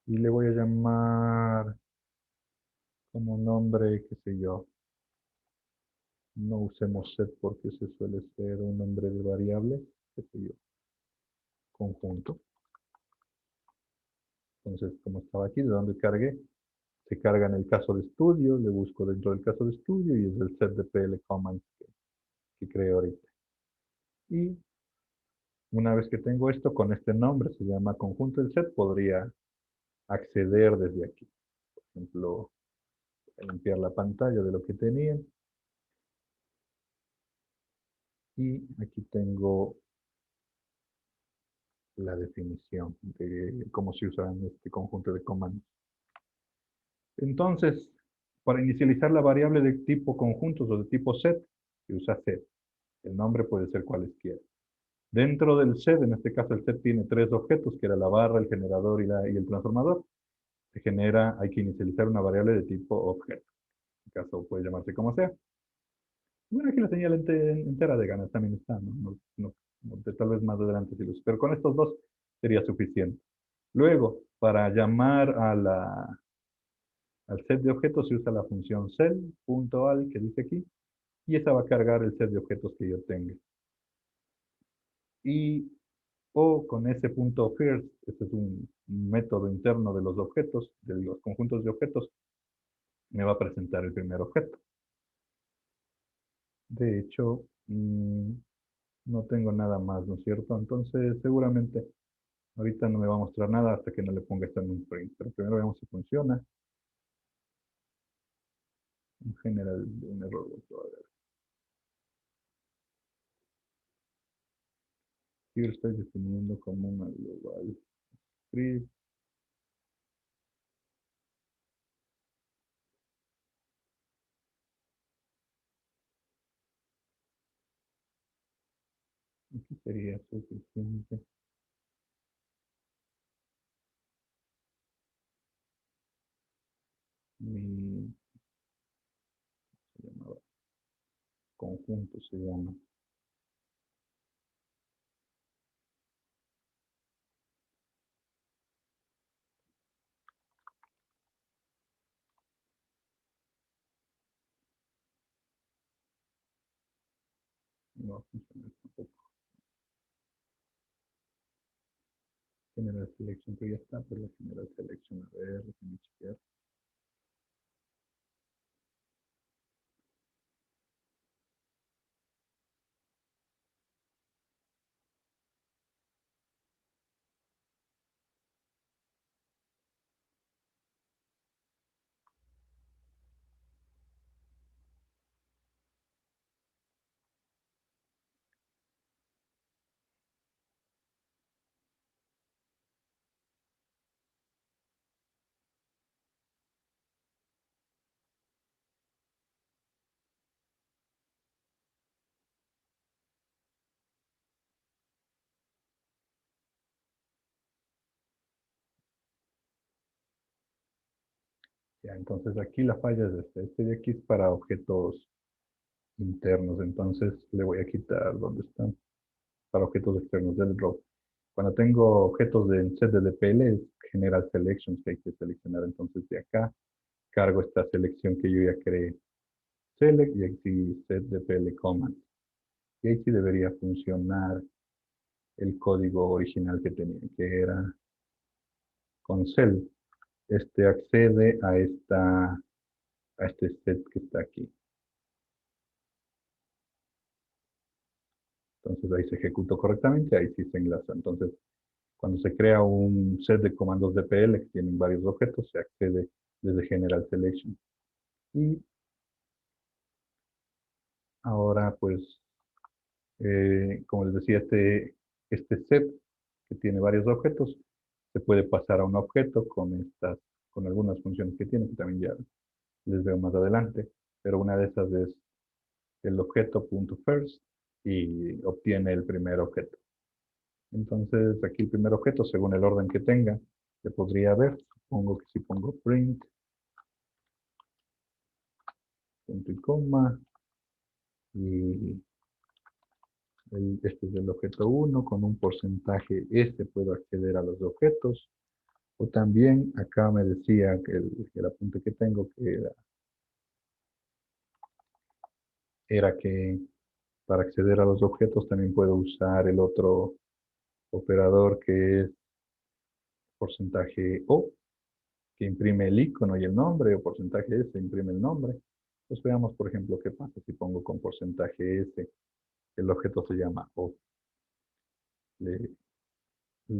Y le voy a llamar como nombre, qué sé yo. No usemos set porque se suele ser un nombre de variable, qué sé yo. Conjunto. Entonces, como estaba aquí, ¿de dónde cargué? Se carga en el caso de estudio, le busco dentro del caso de estudio y es el setDPL command que creo ahorita. Y una vez que tengo esto con este nombre, se llama conjunto del set, podría acceder desde aquí. Por ejemplo, limpiar la pantalla de lo que tenía. Y aquí tengo la definición de cómo se usa en este conjunto de comandos. Entonces, para inicializar la variable de tipo conjuntos o de tipo set, se usa set. El nombre puede ser cualesquiera. Dentro del set, en este caso el set tiene tres objetos, que era la barra, el generador y el transformador. Se genera, hay que inicializar una variable de tipo objeto. En este caso puede llamarse como sea. Bueno, aquí la señal entera de ganas también está, ¿no? Tal vez más adelante sí lo uso. Pero con estos dos sería suficiente. Luego, para llamar al set de objetos se usa la función cell.al que dice aquí, y esa va a cargar el set de objetos que yo tenga. Y o con ese punto first, este es un método interno de los objetos, de los conjuntos de objetos, me va a presentar el primer objeto. De hecho, no tengo nada más, ¿no es cierto? Entonces, seguramente ahorita no me va a mostrar nada hasta que no le ponga esto en un print. Pero primero veamos si funciona. En general, un error. A ver. Aquí lo estoy definiendo como una global script. Aquí sería suficiente. Mi, se llamaba conjunto, se llama. No va a funcionar tampoco. General selection, que ya está, pero la general selection, a ver, déjame chequear. Ya, entonces aquí la falla es esta. Este de aquí es para objetos internos, entonces le voy a quitar donde están para objetos externos del row. Cuando tengo objetos del set de DPL, es general selections que hay que seleccionar. Entonces de acá cargo esta selección que yo ya creé. Select y aquí set DPL command. Y ahí sí debería funcionar el código original que tenía, que era con cell. Este accede a este set que está aquí. Entonces ahí se ejecutó correctamente, ahí sí se enlaza. Entonces, cuando se crea un set de comandos DPL que tienen varios objetos, se accede desde General Selection. Y ahora, pues, como les decía, este set que tiene varios objetos, se puede pasar a un objeto con algunas funciones que tiene, que también ya les veo más adelante. Pero una de esas es el objeto.first y obtiene el primer objeto. Entonces, aquí el primer objeto, según el orden que tenga, se podría ver. Supongo que si pongo print, punto y coma, y este es el objeto 1, con un porcentaje este puedo acceder a los objetos. O también acá me decía que el apunte que tengo que era que para acceder a los objetos también puedo usar el otro operador que es porcentaje O, que imprime el icono y el nombre, o porcentaje S imprime el nombre. Pues veamos, por ejemplo, qué pasa si pongo con porcentaje S. El objeto se llama O. Le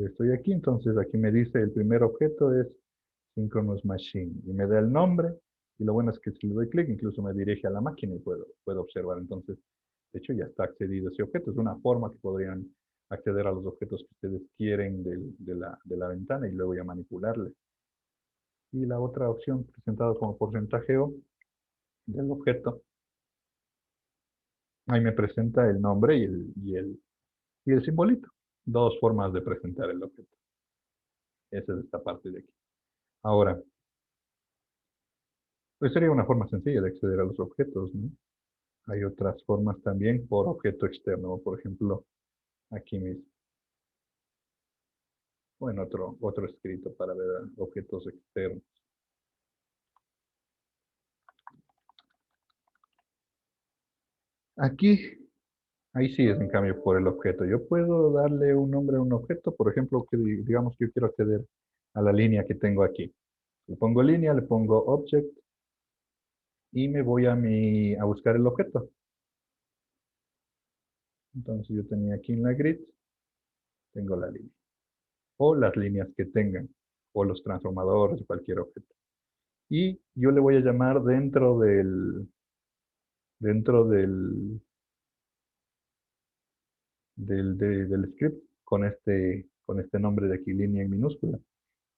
estoy aquí, entonces aquí me dice el primer objeto es Synchronous Machine. Y me da el nombre. Y lo bueno es que si le doy clic, incluso me dirige a la máquina y puedo observar. Entonces, de hecho, ya está accedido a ese objeto. Es una forma que podrían acceder a los objetos que ustedes quieren de la ventana y luego ya manipularle. Y la otra opción presentada como porcentajeo del objeto, ahí me presenta el nombre y el simbolito. Dos formas de presentar el objeto. Esa es esta parte de aquí. Ahora, pues sería una forma sencilla de acceder a los objetos, ¿no? Hay otras formas también por objeto externo, por ejemplo, aquí mismo, o en otro escrito para ver objetos externos. Aquí, ahí sí es en cambio por el objeto. Yo puedo darle un nombre a un objeto, por ejemplo, que digamos que yo quiero acceder a la línea que tengo aquí. Le pongo línea, le pongo object y me voy a buscar el objeto. Entonces yo tenía aquí en la grid, tengo la línea. O las líneas que tengan, o los transformadores, cualquier objeto. Y yo le voy a llamar dentro del script con este nombre de aquí, línea en minúscula.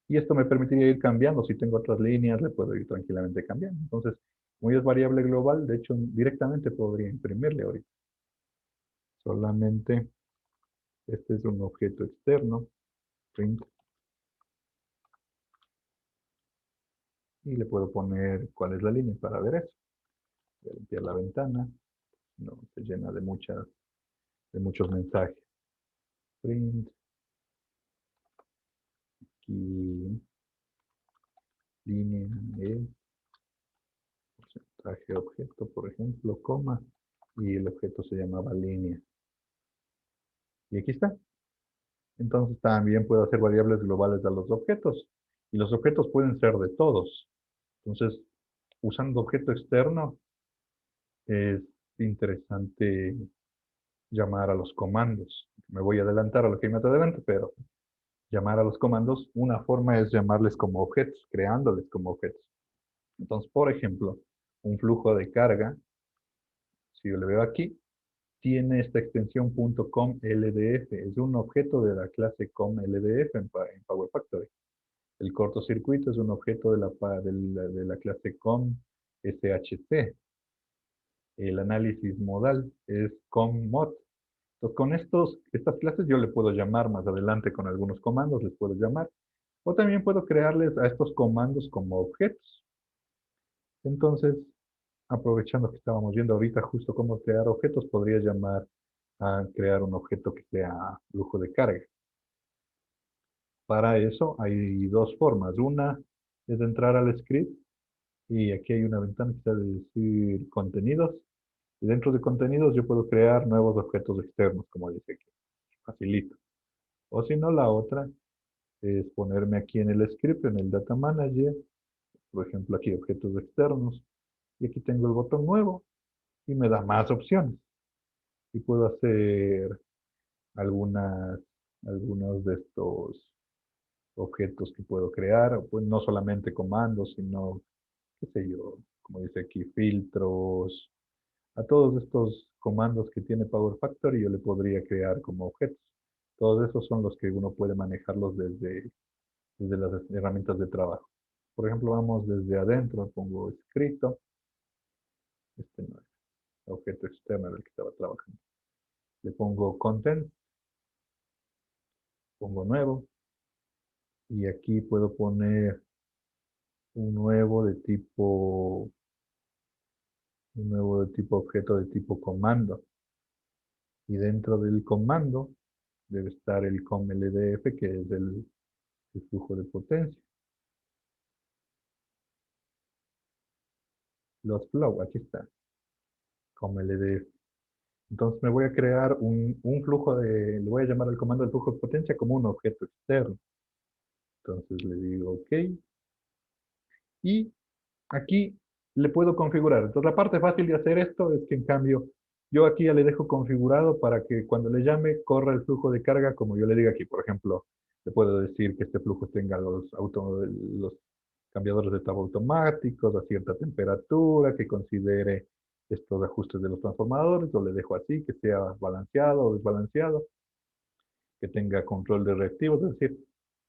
Y esto me permitiría ir cambiando. Si tengo otras líneas, le puedo ir tranquilamente cambiando. Entonces, como es variable global, de hecho, directamente podría imprimirle ahorita. Solamente, este es un objeto externo, print, y le puedo poner cuál es la línea para ver eso. Voy a limpiar la ventana, no se llena de muchos mensajes. Print, aquí, línea, porcentaje objeto, por ejemplo, coma, y el objeto se llamaba línea. Y aquí está. Entonces también puedo hacer variables globales a los objetos. Y los objetos pueden ser de todos. Entonces, usando objeto externo, es interesante llamar a los comandos. Me voy a adelantar a lo que hay más adelante, pero llamar a los comandos, una forma es llamarles como objetos, creándoles como objetos. Entonces, por ejemplo, un flujo de carga, si yo le veo aquí, tiene esta extensión .com LDF. Es un objeto de la clase com LDF en Power Factory. El cortocircuito es un objeto de la clase com SHC. El análisis modal es com mod. Entonces, con estas clases yo le puedo llamar más adelante con algunos comandos, les puedo llamar. O también puedo crearles a estos comandos como objetos. Entonces, aprovechando que estábamos viendo ahorita justo cómo crear objetos, podría llamar a crear un objeto que sea flujo de carga. Para eso hay dos formas. Una es entrar al script y aquí hay una ventana que está de decir contenidos. Y dentro de contenidos yo puedo crear nuevos objetos externos, como dice aquí. Facilito. O si no, la otra es ponerme aquí en el script, en el Data Manager, por ejemplo, aquí objetos externos, y aquí tengo el botón nuevo y me da más opciones. Y puedo hacer algunas, algunos de estos objetos que puedo crear, pues no solamente comandos, sino, qué sé yo, como dice aquí, filtros, a todos estos comandos que tiene Power Factory yo le podría crear como objetos. Todos esos son los que uno puede manejarlos desde las herramientas de trabajo. Por ejemplo, vamos desde adentro, pongo escrito, este no es objeto externo del que estaba trabajando. Le pongo content, pongo nuevo, y aquí puedo poner un nuevo de tipo objeto de tipo comando. Y dentro del comando debe estar el com.ldf, que es el flujo de potencia. Los flow, aquí está, com.ldf. Entonces me voy a crear un flujo le voy a llamar al comando del flujo de potencia como un objeto externo. Entonces le digo OK. Y aquí le puedo configurar. Entonces la parte fácil de hacer esto es que en cambio yo aquí ya le dejo configurado para que cuando le llame corra el flujo de carga como yo le diga aquí. Por ejemplo, le puedo decir que este flujo tenga los cambiadores de etapa automáticos a cierta temperatura, que considere estos ajustes de los transformadores, o le dejo así, que sea balanceado o desbalanceado, que tenga control de reactivos, es decir,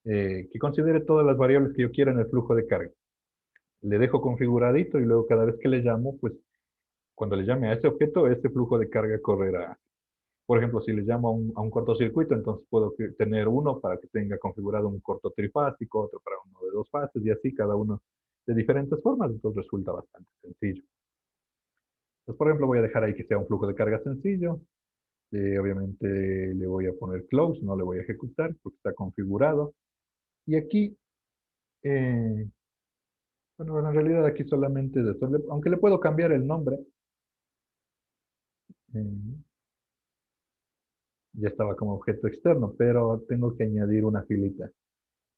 que considere todas las variables que yo quiera en el flujo de carga. Le dejo configuradito y luego cada vez que le llamo, pues cuando le llame a ese objeto, ese flujo de carga correrá. Por ejemplo, si le llamo a un cortocircuito, entonces puedo tener uno para que tenga configurado un corto trifásico, otro para uno de dos fases, y así cada uno de diferentes formas, entonces resulta bastante sencillo. Entonces, por ejemplo, voy a dejar ahí que sea un flujo de carga sencillo. Obviamente le voy a poner close, no le voy a ejecutar porque está configurado. Y aquí, eh, bueno, en realidad aquí solamente, aunque le puedo cambiar el nombre, eh, ya estaba como objeto externo, pero tengo que añadir una filita.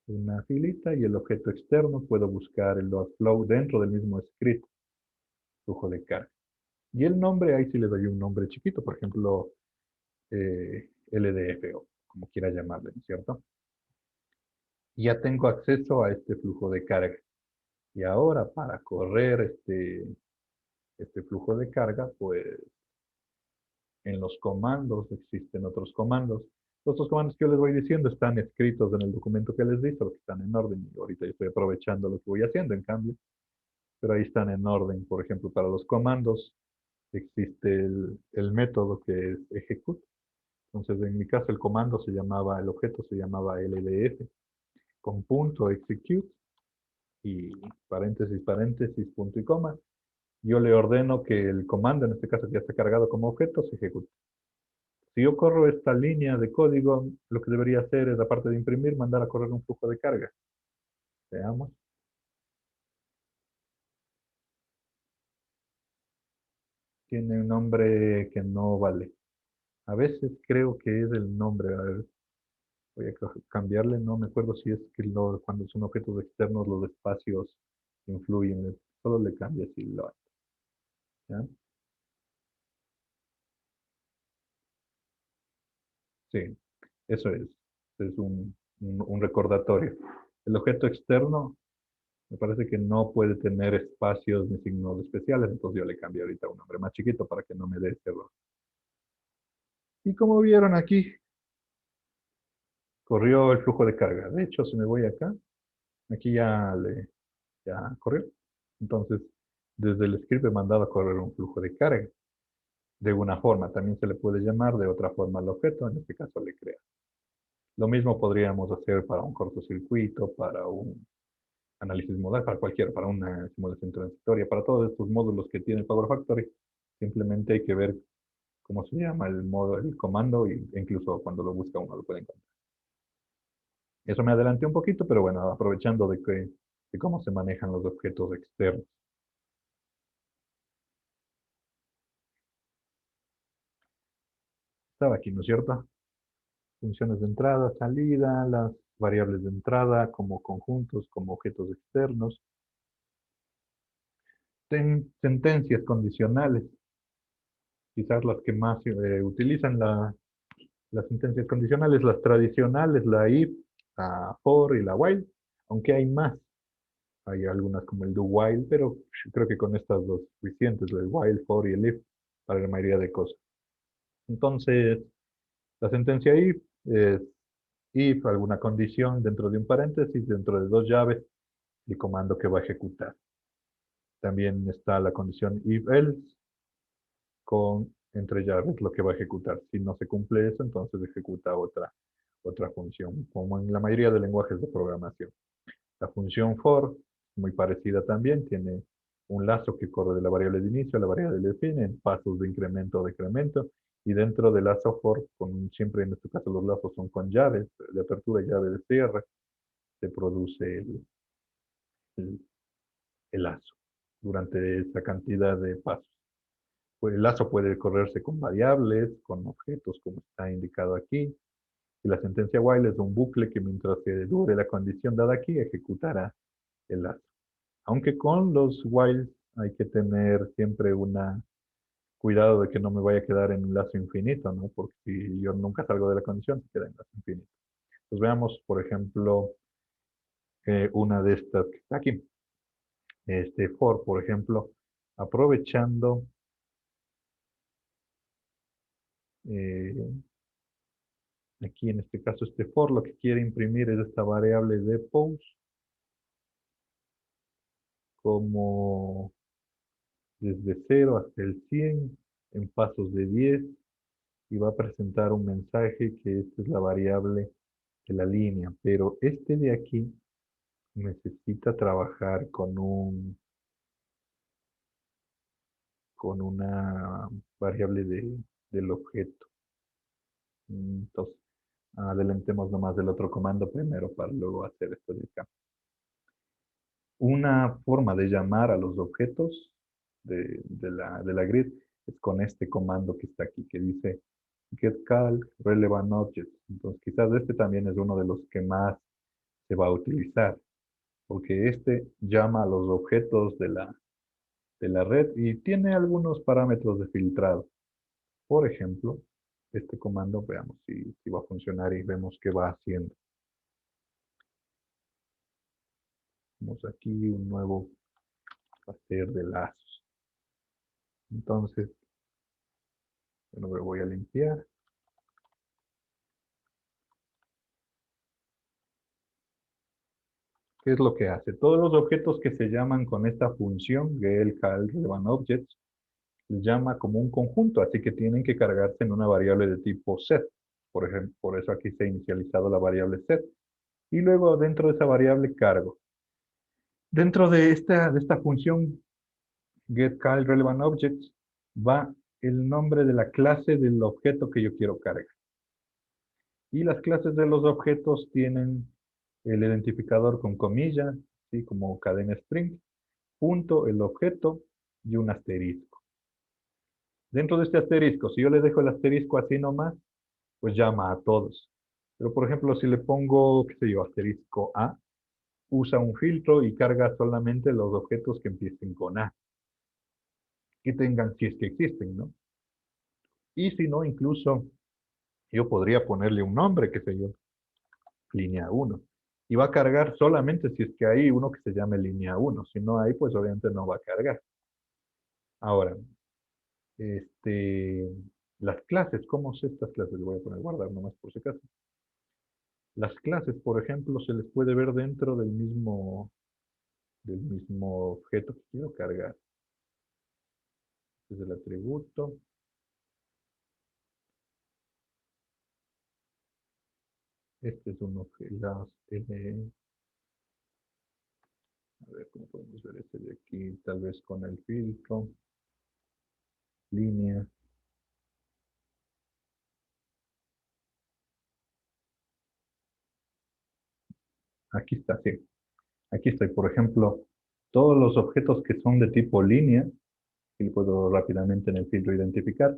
Una filita y el objeto externo puedo buscar el load flow dentro del mismo script, flujo de carga. Y el nombre, ahí sí le doy un nombre chiquito, por ejemplo, LDF o como quiera llamarle, ¿no es cierto? Y ya tengo acceso a este flujo de carga. Y ahora para correr este flujo de carga, pues en los comandos existen otros comandos. Estos comandos que yo les voy diciendo están escritos en el documento que les di, solo que están en orden. Y ahorita yo estoy aprovechando lo que voy haciendo, en cambio. Pero ahí están en orden. Por ejemplo, para los comandos existe el método que es execute. Entonces, en mi caso, el objeto se llamaba LDF con punto execute y paréntesis, paréntesis, punto y coma. Yo le ordeno que el comando, en este caso que ya está cargado como objeto, se ejecute. Si yo corro esta línea de código, lo que debería hacer es, aparte de imprimir, mandar a correr un flujo de carga. Veamos. Tiene un nombre que no vale. A veces creo que es el nombre. A ver, voy a cambiarle. No me acuerdo si es que cuando son objetos externos los espacios influyen. Solo le cambia así lo. ¿Ya? Sí, eso es. Es un recordatorio. El objeto externo me parece que no puede tener espacios ni signos especiales, entonces yo le cambio ahorita un nombre más chiquito para que no me dé ese error. Y como vieron aquí, corrió el flujo de carga. De hecho, si me voy acá, aquí ya corrió. Entonces, desde el script he mandado a correr un flujo de carga. De una forma, también se le puede llamar de otra forma al objeto, en este caso le crea. Lo mismo podríamos hacer para un cortocircuito, para un análisis modal, para cualquier, para una simulación transitoria, para todos estos módulos que tiene Power Factory. Simplemente hay que ver cómo se llama el comando, e incluso cuando lo busca uno lo puede encontrar. Eso me adelanté un poquito, pero bueno, aprovechando de cómo se manejan los objetos externos. Estaba aquí, ¿no es cierto? Funciones de entrada, salida, las variables de entrada como conjuntos, como objetos externos. Sentencias condicionales, quizás las que más utilizan las sentencias condicionales, las tradicionales, la if, la for y la while, aunque hay más. Hay algunas como el do while, pero creo que con estas dos suficientes, el while, for y el if, para la mayoría de cosas. Entonces, la sentencia if es if alguna condición dentro de un paréntesis, dentro de dos llaves, el comando que va a ejecutar. También está la condición if else con entre llaves lo que va a ejecutar. Si no se cumple eso, entonces ejecuta otra función, como en la mayoría de lenguajes de programación. La función for, muy parecida también, tiene un lazo que corre de la variable de inicio a la variable de fin en pasos de incremento o decremento. Y dentro del lazo for, siempre en este caso los lazos son con llaves de apertura y llave de cierre, se produce el, el lazo durante esa cantidad de pasos. Pues el lazo puede correrse con variables, con objetos, como está indicado aquí. Y la sentencia while es un bucle que mientras se dure la condición dada aquí, ejecutará el lazo. Aunque con los while hay que tener siempre cuidado de que no me vaya a quedar en un lazo infinito, ¿no? Porque si yo nunca salgo de la condición, se queda en lazo infinito. Pues veamos, por ejemplo, una de estas que está aquí. For, por ejemplo, aprovechando eh, aquí en este caso este for, lo que quiere imprimir es esta variable de pose como desde 0 hasta el 100 en pasos de 10 y va a presentar un mensaje que esta es la variable de la línea, pero este de aquí necesita trabajar con una variable del objeto. Entonces, adelantemos nomás del otro comando primero para luego hacer esto de acá. Una forma de llamar a los objetos de la grid es con este comando que está aquí, que dice getCalc relevant objects. Entonces, quizás este también es uno de los que más se va a utilizar, porque este llama a los objetos de la red y tiene algunos parámetros de filtrado. Por ejemplo, este comando, veamos si va a funcionar y vemos qué va haciendo. Tenemos aquí un nuevo hacer de lazos. Entonces, bueno, me voy a limpiar. ¿Qué es lo que hace? Todos los objetos que se llaman con esta función, getCalc_relevantObjects, se llama como un conjunto, así que tienen que cargarse en una variable de tipo set. Por ejemplo, por eso aquí se ha inicializado la variable set. Y luego dentro de esa variable cargo. Dentro de esta función getCalcRelevantObjects va el nombre de la clase del objeto que yo quiero cargar. Y las clases de los objetos tienen el identificador con comillas, ¿sí? Como cadena string, punto, el objeto y un asterisco. Dentro de este asterisco, si yo le dejo el asterisco así nomás, pues llama a todos. Pero por ejemplo, si le pongo, qué sé yo, asterisco A, usa un filtro y carga solamente los objetos que empiecen con A, que tengan, si es que existen, ¿no? Y si no, incluso yo podría ponerle un nombre, qué sé yo, línea 1. Y va a cargar solamente si es que hay uno que se llame línea 1. Si no hay, pues obviamente no va a cargar. Ahora, este, las clases, ¿cómo sé estas clases? Le voy a poner guardar nomás por si acaso. Las clases, por ejemplo, se les puede ver dentro del mismo objeto que quiero cargar. Este es el atributo. Este es un objeto. A ver cómo podemos ver este de aquí, tal vez con el filtro, línea. Aquí está, sí. Aquí estoy, por ejemplo, todos los objetos que son de tipo línea, que lo puedo rápidamente en el filtro identificar,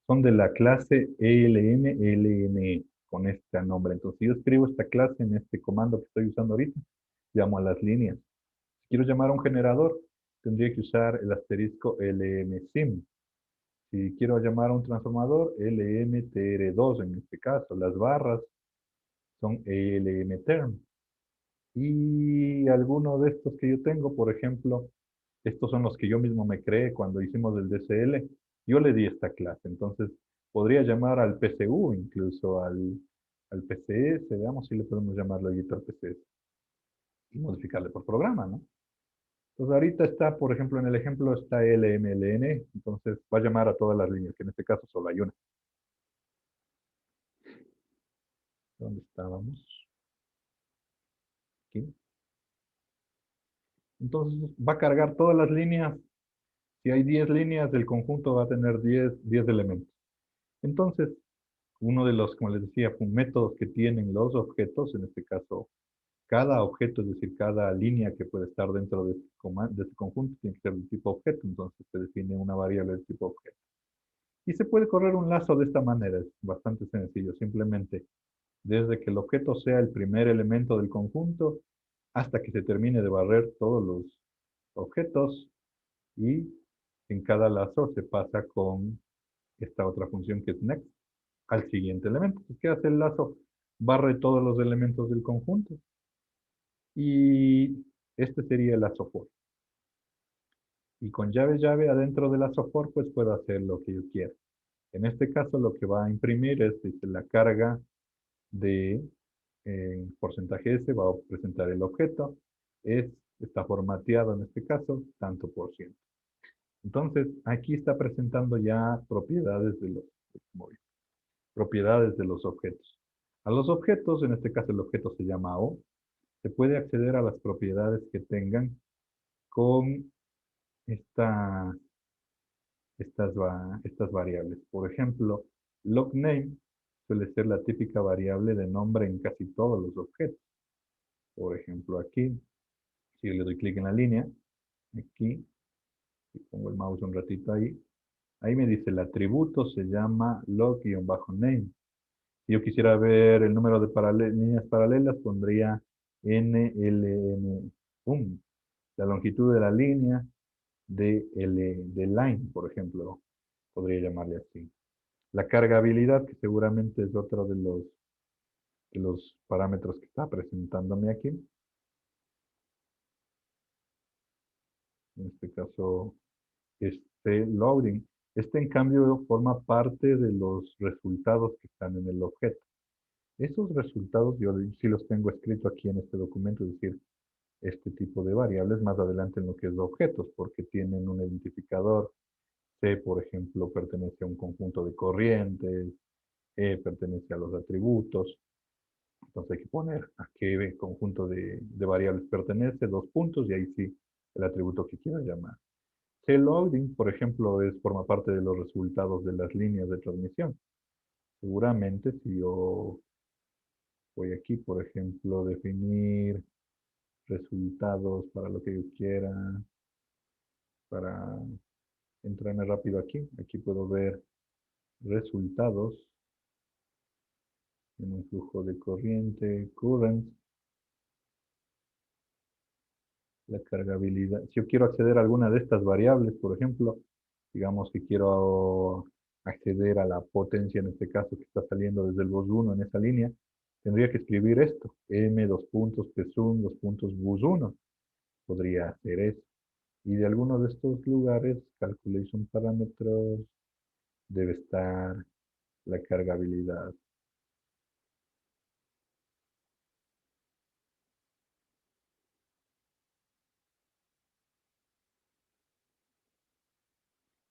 son de la clase ELM-LNE, con este nombre. Entonces, si yo escribo esta clase en este comando que estoy usando ahorita, llamo a las líneas. Si quiero llamar a un generador, tendría que usar el asterisco LMSIM. Si quiero llamar a un transformador, LMTR2 en este caso. Las barras son LMTerm. Y algunos de estos que yo tengo, por ejemplo, estos son los que yo mismo me creé cuando hicimos el DCL. Yo le di esta clase. Entonces, podría llamar al PCU, incluso al PCS. Veamos si le podemos llamar luego al PCS. Y modificarle por programa, ¿no? Entonces, ahorita está, por ejemplo, en el ejemplo está LMLN. Entonces, va a llamar a todas las líneas, que en este caso solo hay una. ¿Dónde estábamos? Aquí. Entonces, va a cargar todas las líneas. Si hay 10 líneas, el conjunto va a tener 10 elementos. Entonces, uno de los, como les decía, métodos que tienen los objetos, en este caso, cada objeto, es decir, cada línea que puede estar dentro de este conjunto, tiene que ser del tipo objeto, entonces se define una variable del tipo objeto. Y se puede correr un lazo de esta manera, es bastante sencillo, simplemente desde que el objeto sea el primer elemento del conjunto hasta que se termine de barrer todos los objetos y en cada lazo se pasa con esta otra función que es next al siguiente elemento. ¿Qué hace el lazo? Barre todos los elementos del conjunto y este sería el lazo for. Y con llave llave adentro de la software, pues puedo hacer lo que yo quiera. En este caso, lo que va a imprimir es dice, la carga de porcentaje S, va a presentar el objeto, está formateado en este caso, tanto por ciento. Entonces, aquí está presentando ya propiedades de los, propiedades de los objetos. A los objetos, en este caso el objeto se llama O, se puede acceder a las propiedades que tengan con esta, estas variables. Por ejemplo, logname suele ser la típica variable de nombre en casi todos los objetos. Por ejemplo, aquí, si yo le doy clic en la línea, aquí, y pongo el mouse un ratito ahí, ahí me dice el atributo se llama log-name. Si yo quisiera ver el número de líneas paralelas, pondría NLN, la longitud de la línea de line, por ejemplo, podría llamarle así. La cargabilidad, que seguramente es otro de los parámetros que está presentándome aquí. En este caso, este loading. Este, en cambio, forma parte de los resultados que están en el objeto. Esos resultados yo sí los tengo escrito aquí en este documento, es decir, este tipo de variables más adelante en lo que es objetos, porque tienen un identificador. C, por ejemplo, pertenece a un conjunto de corrientes, E pertenece a los atributos. Entonces hay que poner a qué conjunto de variables pertenece, dos puntos, y ahí sí el atributo que quiera llamar. C-loading, por ejemplo, forma parte de los resultados de las líneas de transmisión. Seguramente si yo voy aquí, por ejemplo, definir resultados para lo que yo quiera, para entrarme rápido aquí, aquí puedo ver resultados en un flujo de corriente, current, la cargabilidad. Si yo quiero acceder a alguna de estas variables, por ejemplo, digamos que quiero acceder a la potencia, en este caso, que está saliendo desde el bus 1 en esa línea, tendría que escribir esto, m dos puntos psum dos puntos bus 1. Podría hacer eso. Y de alguno de estos lugares, calculation parámetros, debe estar la cargabilidad.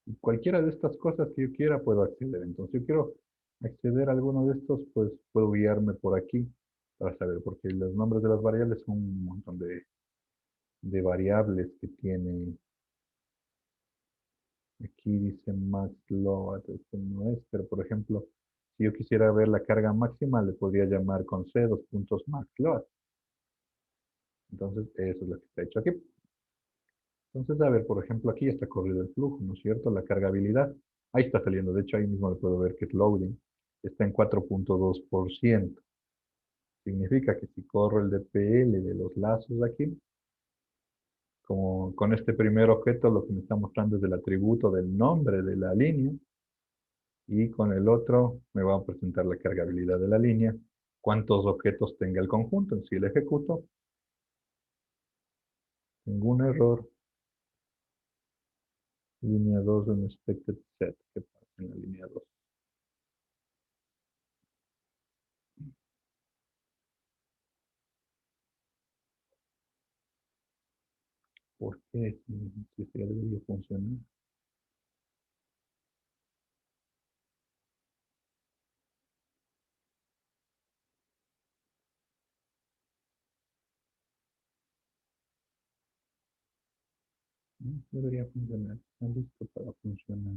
Y cualquiera de estas cosas que yo quiera puedo acceder. Entonces, yo quiero acceder a alguno de estos, pues puedo guiarme por aquí para saber, porque los nombres de las variables son un montón de variables que tiene. Aquí dice max load, este no es, pero por ejemplo, si yo quisiera ver la carga máxima, le podría llamar con C dos puntos max load. Entonces, eso es lo que está hecho aquí. Entonces, a ver, por ejemplo, aquí está corrido el flujo, ¿no es cierto? La cargabilidad, ahí está saliendo. De hecho, ahí mismo le puedo ver que es loading. Está en 4.2%. Significa que si corro el DPL de los lazos aquí, como con este primer objeto, lo que me está mostrando es el atributo del nombre de la línea, y con el otro me va a presentar la cargabilidad de la línea, cuántos objetos tenga el conjunto. Si lo ejecuto, tengo un error. Línea 2 unexpected set. ¿Qué pasa en la línea 2? ¿Por qué? Si esto ya debería funcionar. ¿No? Debería funcionar. Está listo para funcionar.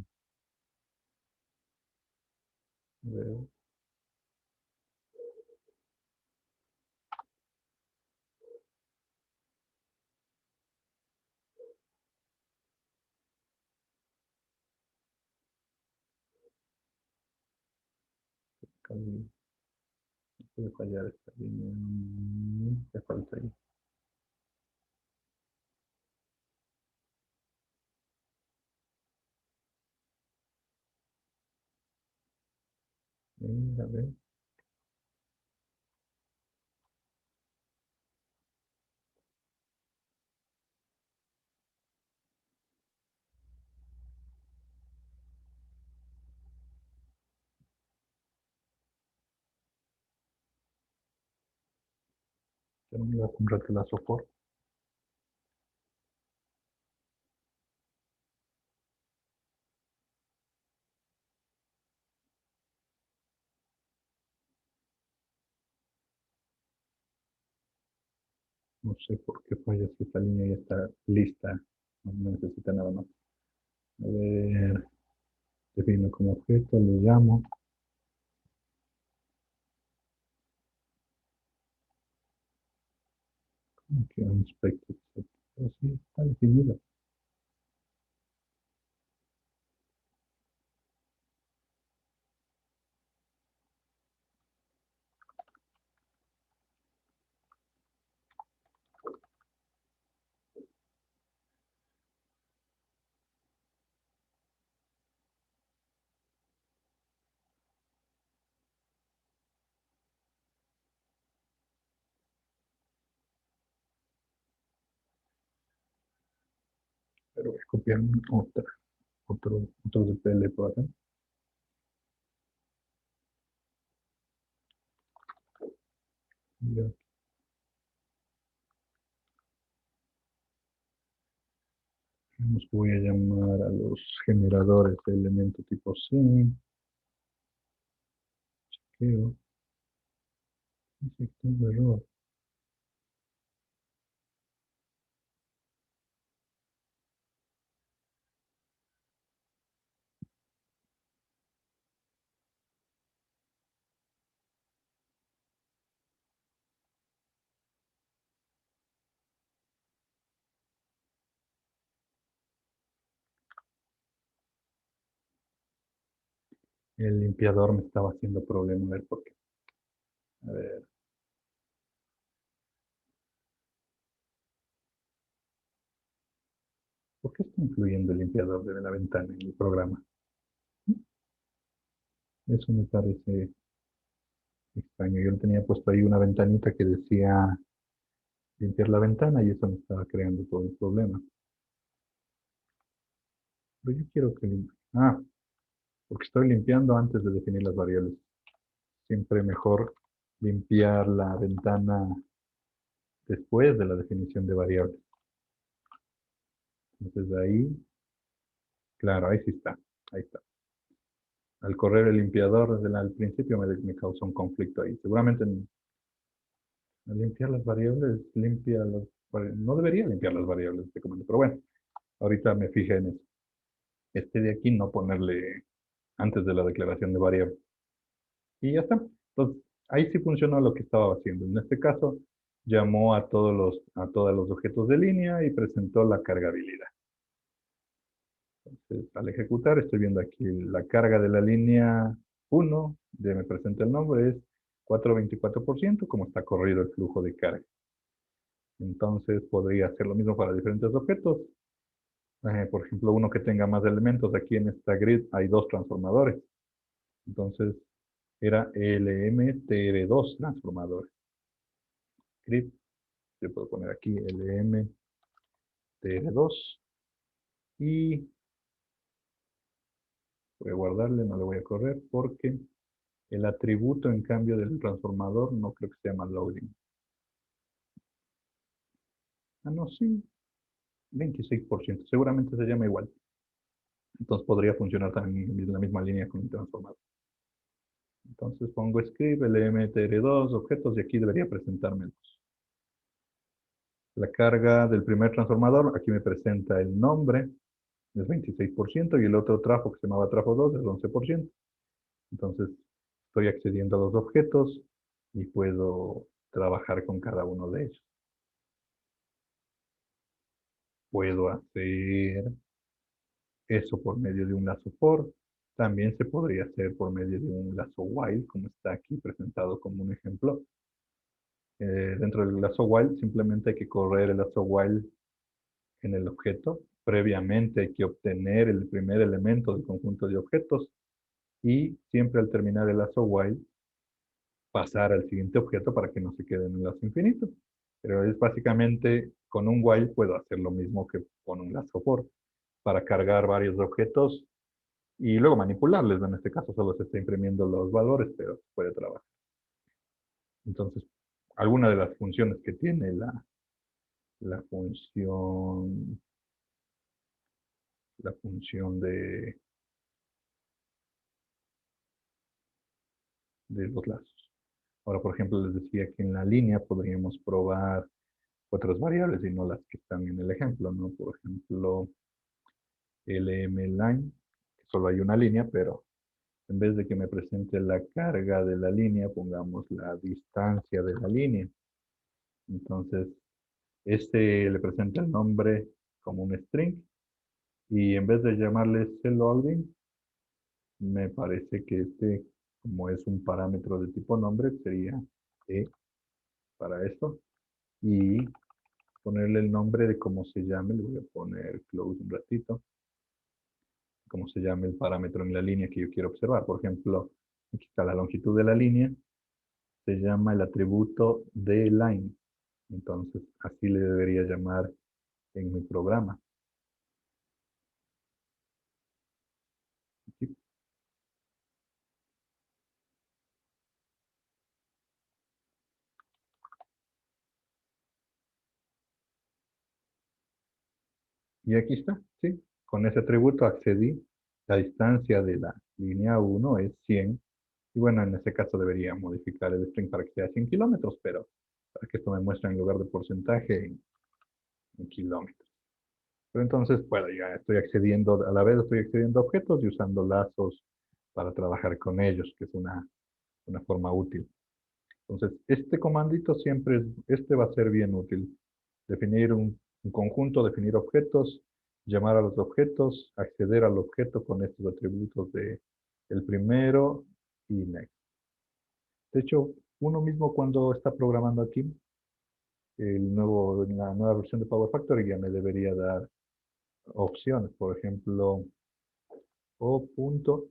A ver, casi puede fallar esta línea. ¿Qué falta ahí? A ver. Voy a comprarte la soporte. No sé por qué falla si esta línea ya está lista. No necesita nada más. A ver, defino como objeto, le llamo. Aquí un inspector. Sí, está definido. Pero voy a copiar otro DPL por acá. Ya. Vamos, voy a llamar a los generadores de elemento tipo C. Chequeo. Detector de error. El limpiador me estaba haciendo problema. A ver por qué. A ver. ¿Por qué está incluyendo el limpiador de la ventana en el programa? Eso me parece extraño. Yo le tenía puesto ahí una ventanita que decía limpiar la ventana y eso me estaba creando todo el problema. Pero yo quiero que limpie. Ah, porque estoy limpiando antes de definir las variables. Siempre mejor limpiar la ventana después de la definición de variables. Entonces ahí, claro, ahí sí está. Ahí está. Al correr el limpiador desde al principio me causó un conflicto ahí. Seguramente al limpiar las variables, no debería limpiar las variables de este comando, pero bueno, ahorita me fijé en eso. Este de aquí no ponerle antes de la declaración de variable. Y ya está. Entonces, ahí sí funcionó lo que estaba haciendo. En este caso, llamó a todos los objetos de línea y presentó la cargabilidad. Entonces, al ejecutar, estoy viendo aquí la carga de la línea 1, de me presenta el nombre, es 424%, como está corrido el flujo de carga. Entonces, podría hacer lo mismo para diferentes objetos. Por ejemplo, uno que tenga más elementos, aquí en esta grid hay dos transformadores. Entonces, era LMTR2 transformadores. Script, yo puedo poner aquí LMTR2 y voy a guardarle, no le voy a correr porque el atributo en cambio del transformador no creo que se llama loading. Ah, no, sí, 26%, seguramente se llama igual. Entonces podría funcionar también en la misma línea con el transformador. Entonces pongo script, lmtr2, objetos, y aquí debería presentármelos. La carga del primer transformador, aquí me presenta el nombre, es 26%, y el otro trafo que se llamaba trafo 2 es 11%. Entonces estoy accediendo a los objetos y puedo trabajar con cada uno de ellos. Puedo hacer eso por medio de un lazo for. También se podría hacer por medio de un lazo while, como está aquí presentado como un ejemplo. Dentro del lazo while simplemente hay que correr el lazo while en el objeto. Previamente hay que obtener el primer elemento del conjunto de objetos y siempre al terminar el lazo while pasar al siguiente objeto para que no se quede en un lazo infinito. Pero es básicamente con un while puedo hacer lo mismo que con un lazo for para cargar varios objetos y luego manipularles. En este caso solo se está imprimiendo los valores, pero puede trabajar. Entonces alguna de las funciones que tiene la función, la función de los lazos. Ahora, por ejemplo, les decía que en la línea podríamos probar otras variables y no las que están en el ejemplo, ¿no? Por ejemplo, lmLine, que solo hay una línea, pero en vez de que me presente la carga de la línea, pongamos la distancia de la línea. Entonces, este le presenta el nombre como un string y en vez de llamarle loading, me parece que este, como es un parámetro de tipo nombre, sería e para esto y ponerle el nombre de cómo se llame, le voy a poner close un ratito, cómo se llame el parámetro en la línea que yo quiero observar. Por ejemplo, aquí está la longitud de la línea, se llama el atributo de line. Entonces, así le debería llamar en mi programa. Aquí. Y aquí está, ¿sí? Con ese atributo accedí. La distancia de la línea 1 es 100. Y bueno, en este caso debería modificar el string para que sea 100 kilómetros, pero para que esto me muestre en lugar de porcentaje en kilómetros. Pero entonces, bueno, ya estoy accediendo, a la vez estoy accediendo a objetos y usando lazos para trabajar con ellos, que es una forma útil. Entonces, este comandito siempre, este va a ser bien útil. Definir un conjunto, definir objetos, llamar a los objetos, acceder al objeto con estos atributos de el primero y next. De hecho, uno mismo cuando está programando aquí, la nueva versión de Power Factory ya me debería dar opciones. Por ejemplo, o punto,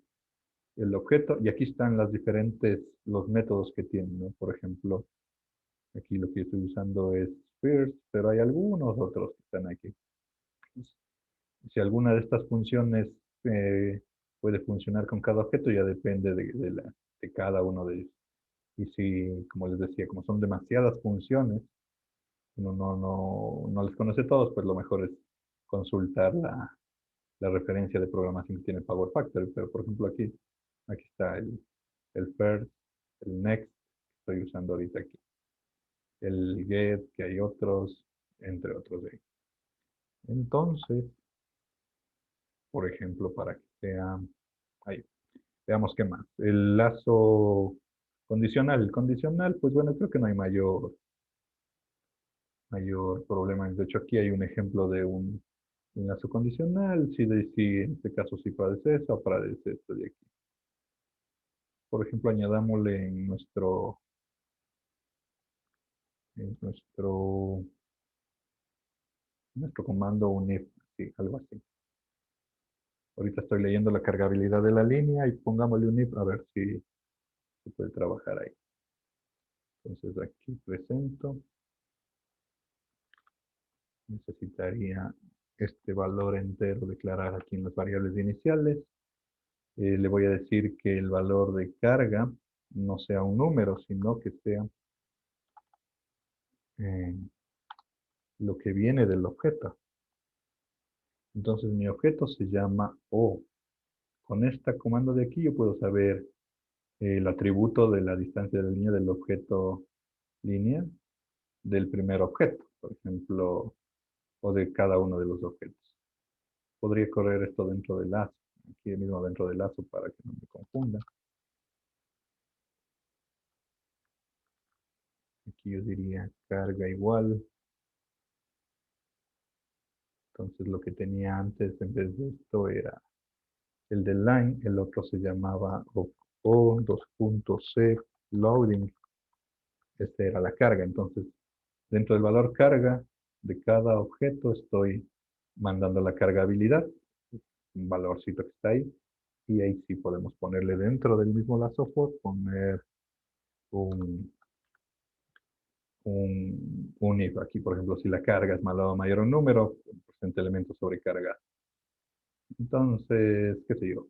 el objeto, y aquí están los métodos que tienen, ¿no? Por ejemplo, aquí lo que estoy usando es first, pero hay algunos otros que están aquí. Si alguna de estas funciones eh, puede funcionar con cada objeto, ya depende de cada uno de ellos. Y si, como les decía, como son demasiadas funciones, uno no les conoce todos, pues lo mejor es consultar la referencia de programación que tiene Power Factory. Pero, por ejemplo, aquí está el first, el next, que estoy usando ahorita aquí. El get, que hay otros, entre otros de ahí. Entonces, por ejemplo, para que sea, ahí, veamos qué más. El lazo condicional. El condicional, pues bueno, creo que no hay mayor problema. De hecho, aquí hay un ejemplo de un lazo condicional. Si en este caso sí padece eso, o padece esto de aquí. Por ejemplo, añadámosle en nuestro comando un if, sí, algo así. Ahorita estoy leyendo la cargabilidad de la línea y pongámosle un if a ver si se puede trabajar ahí. Entonces aquí presento, necesitaría este valor entero declarar aquí en las variables iniciales. Le voy a decir que el valor de carga no sea un número, sino que sea eh, lo que viene del objeto. Entonces mi objeto se llama O. Con este comando de aquí yo puedo saber el atributo de la distancia de la línea del objeto línea del primer objeto, por ejemplo, o de cada uno de los objetos. Podría correr esto dentro del lazo, aquí mismo dentro del lazo para que no me confunda. Aquí yo diría carga igual. Entonces lo que tenía antes en vez de esto era el del line, el otro se llamaba o2.c loading. Esta era la carga. Entonces, dentro del valor carga de cada objeto estoy mandando la cargabilidad, un valorcito que está ahí. Y ahí sí podemos ponerle dentro del mismo lazo for, poner un, un if. Aquí, por ejemplo, si la carga es mayor a un número, presente elemento sobrecargado. Entonces, qué sé yo,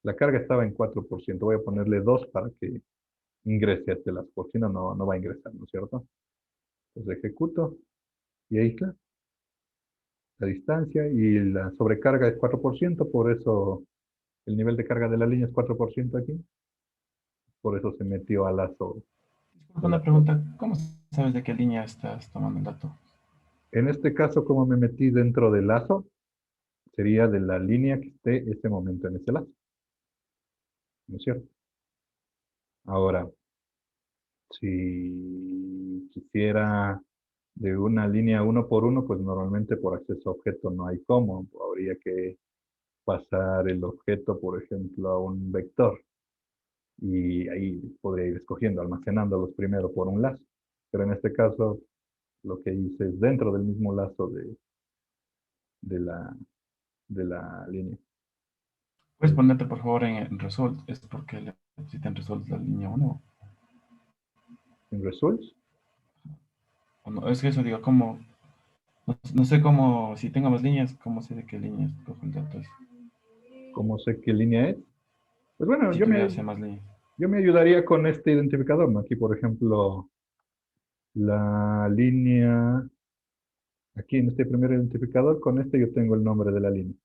la carga estaba en 4%. Voy a ponerle 2 para que ingrese a este lazo, porque si no, no va a ingresar, ¿no es cierto? Entonces ejecuto y ahí está la distancia y la sobrecarga es 4%, por eso el nivel de carga de la línea es 4% aquí, por eso se metió al lazo. Disculpa Al una lazo. pregunta, ¿cómo sabes de qué línea estás tomando el dato? En este caso, como me metí dentro del lazo, sería de la línea que esté este momento en ese lazo, ¿no es cierto? Ahora, si quisiera de una línea uno por uno, pues normalmente por acceso a objeto no hay cómo. Habría que pasar el objeto, por ejemplo, a un vector. Y ahí podría ir escogiendo, almacenándolos primero por un lazo. Pero en este caso, lo que hice es dentro del mismo lazo de la, de la línea. ¿Puedes ponerte por favor en Resolve? Es porque le necesitan Resolve la línea 1. En results, O no, es que eso digo, ¿cómo? No, no sé cómo, si tengo más líneas, ¿cómo sé de qué líneas cojo el dato? ¿cómo sé qué línea es? Pues bueno, Si tuviera C más líneas. yo me ayudaría con este identificador, ¿no? Aquí, por ejemplo, la línea, aquí en este primer identificador, con este yo tengo el nombre de la línea.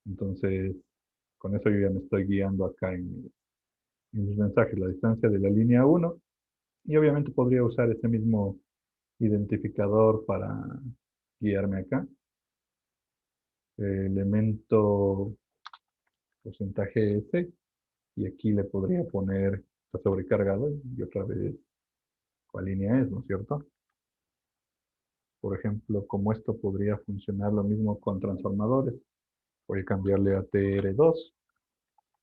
Entonces, con eso yo ya me estoy guiando acá en mis mensajes, la distancia de la línea uno. Y obviamente podría usar ese mismo identificador para guiarme acá. Elemento porcentaje S. Y aquí le podría poner, está sobrecargado. Y otra vez, ¿cuál línea es, no es cierto? Por ejemplo, como esto podría funcionar lo mismo con transformadores. Voy a cambiarle a TR2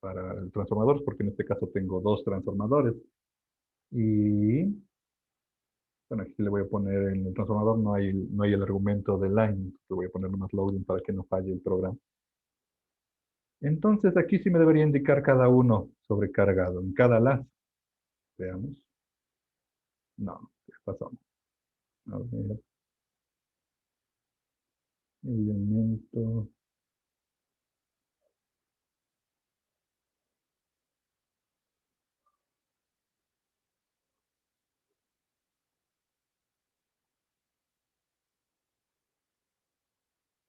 para el transformador, porque en este caso tengo dos transformadores. Y bueno, aquí le voy a poner en el transformador, no hay el argumento de line, le voy a poner más loading para que no falle el programa. Entonces aquí sí me debería indicar cada uno sobrecargado, en cada lazo. Veamos. No, ¿qué pasó? A ver, elemento.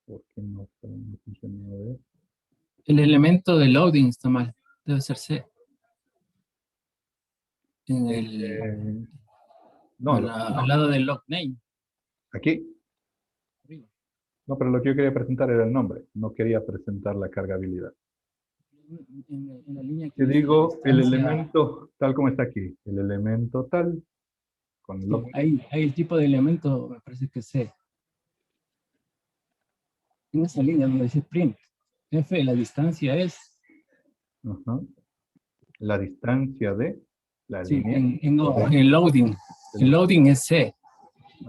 ¿Por qué no funciona? A ver. El elemento de loading está mal. Debe ser C. En el, No, al lado del log name. aquí. Arriba. No, pero lo que yo quería presentar era el nombre. No quería presentar la cargabilidad. En la línea que Te dice la digo el distancia. elemento tal como está aquí. El elemento tal con el Sí, log. ahí el tipo de elemento me parece que es C. En esa línea donde dice print. F, la distancia es. Ajá. La distancia de la Sí, línea. en loading. El loading es C.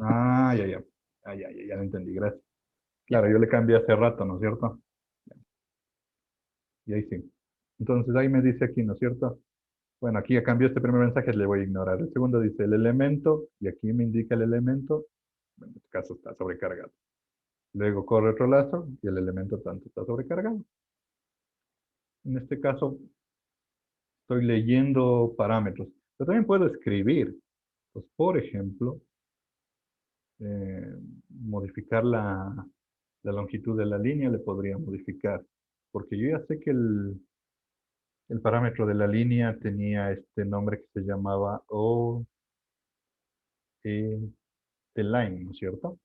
Ah, ya, ya. Ah, ya lo entendí, gracias. Claro, yo le cambié hace rato, ¿no es cierto? Y ahí sí. Entonces ahí me dice aquí, ¿no es cierto? Bueno, aquí ya cambió este primer mensaje, le voy a ignorar. El segundo dice el elemento, y aquí me indica el elemento. Bueno, en este caso está sobrecargado. Luego corre otro lazo y el elemento tanto está sobrecargado. En este caso estoy leyendo parámetros. Pero también puedo escribir. Pues, por ejemplo, eh, modificar la longitud de la línea le podría modificar. Porque yo ya sé que el parámetro de la línea tenía este nombre que se llamaba de line, ¿no es cierto?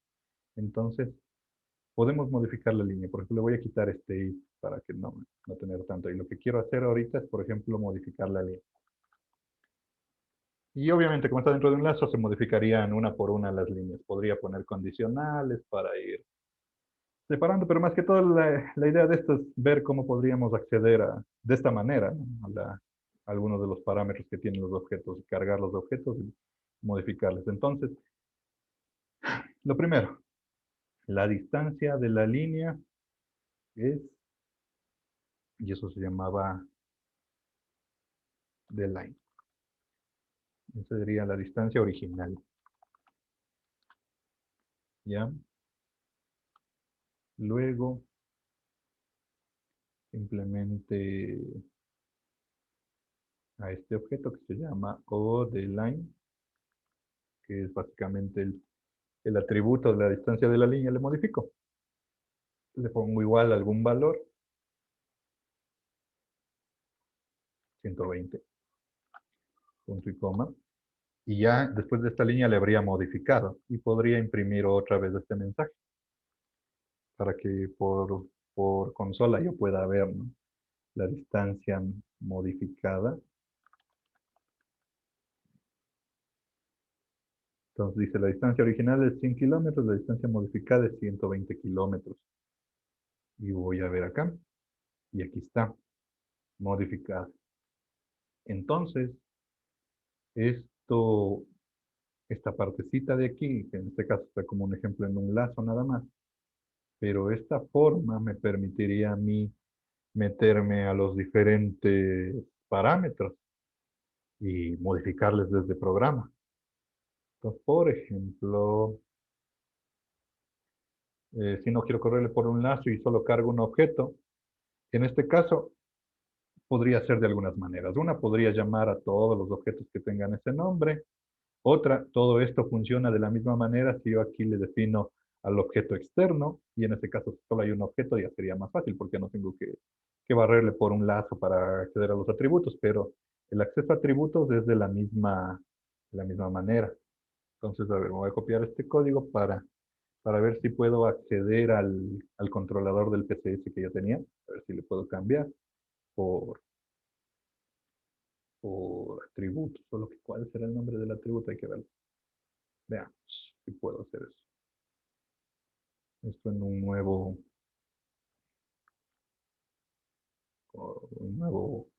Entonces, podemos modificar la línea. Por ejemplo, le voy a quitar este if para que no tener tanto. Y lo que quiero hacer ahorita es, por ejemplo, modificar la línea. Y obviamente, como está dentro de un lazo, se modificarían una por una las líneas. Podría poner condicionales para ir separando, pero más que todo la idea de esto es ver cómo podríamos acceder de esta manera, ¿no? A algunos de los parámetros que tienen los objetos, cargar los objetos y modificarles. Entonces, lo primero, la distancia de la línea es, y eso se llamaba de line. Esa sería la distancia original. ¿Ya? Luego, simplemente a este objeto que se llama ODLine, que es básicamente el atributo de la distancia de la línea, le modifico. Le pongo igual algún valor, 120, punto y coma. Y ya después de esta línea le habría modificado y podría imprimir otra vez este mensaje para que por consola yo pueda ver, ¿no?, la distancia modificada. Entonces dice, la distancia original es 100 kilómetros, la distancia modificada es 120 kilómetros. Y voy a ver acá. Y aquí está, modificada. Entonces, esto, esta partecita de aquí, que en este caso está como un ejemplo en un lazo nada más, pero esta forma me permitiría a mí meterme a los diferentes parámetros y modificarles desde programa. Entonces, por ejemplo, si no quiero correrle por un lazo y solo cargo un objeto, en este caso podría ser de algunas maneras. Una, podría llamar a todos los objetos que tengan ese nombre. Otra, todo esto funciona de la misma manera si yo aquí le defino al objeto externo, y en este caso si solo hay un objeto ya sería más fácil porque no tengo que barrerle por un lazo para acceder a los atributos, pero el acceso a atributos es de la misma manera. Entonces, a ver, me voy a copiar este código para ver si puedo acceder al controlador del PCS que yo tenía, a ver si le puedo cambiar por, por atributos, solo que cuál será el nombre del atributo, hay que verlo. Veamos si puedo hacer eso. Esto en un nuevo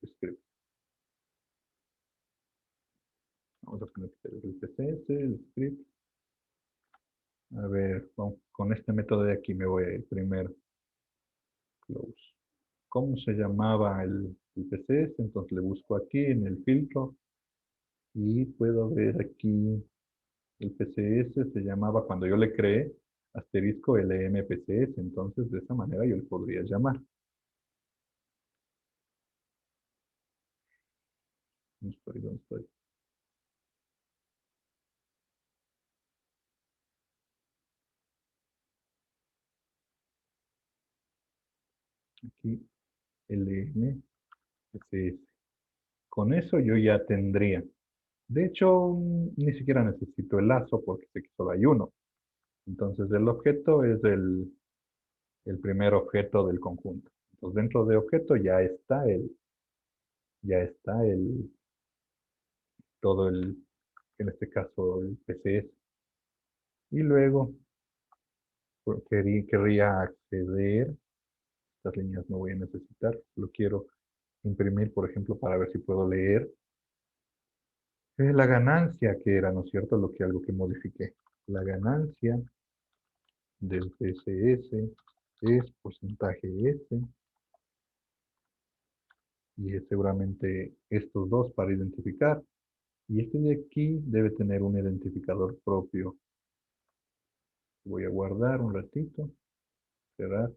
script. Vamos a conectar el PCS, el script. A ver, vamos, con este método de aquí me voy a ir primero. Close. ¿Cómo se llamaba el PCS? Entonces le busco aquí en el filtro y puedo ver aquí el PCS se llamaba, cuando yo le creé, asterisco LMPCS. Entonces de esa manera yo le podría llamar. ¿Dónde estoy? Aquí, LMPCS. Con eso yo ya tendría. De hecho, ni siquiera necesito el lazo porque sé que solo hay uno. Entonces el objeto es el primer objeto del conjunto. Entonces dentro de objeto ya está todo en este caso el PCS. Y luego querría acceder, estas líneas no voy a necesitar, lo quiero imprimir, por ejemplo, para ver si puedo leer la ganancia que era, ¿no es cierto?, algo que modifiqué. La ganancia del PCS es porcentaje S, y es seguramente estos dos para identificar. Y este de aquí debe tener un identificador propio. Voy a guardar un ratito, cerrar,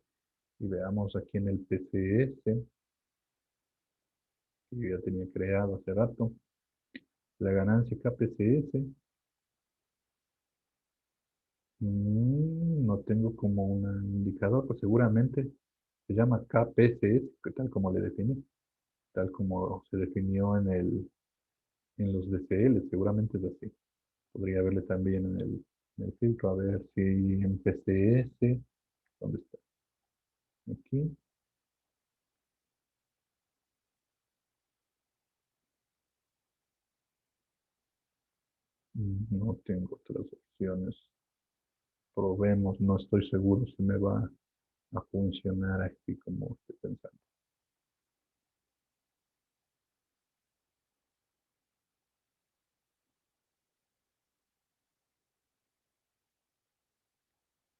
y veamos aquí en el PCS, que yo ya tenía creado hace rato, la ganancia KPCS. No tengo como un indicador, pues seguramente se llama KPCS, que tal como le definí, tal como se definió en los DCL, seguramente es así. Podría verle también en el filtro, a ver si en PCS, ¿dónde está? Aquí. No tengo otras opciones. Probemos, no estoy seguro si me va a funcionar así como estoy pensando.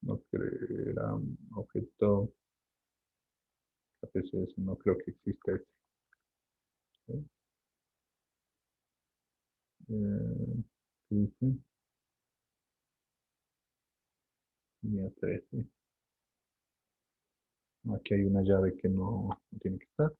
No creerá un objeto KPCS, no creo que exista este. ¿Sí? Sí, sí. Línea 13. Aquí hay una llave que no tiene que estar.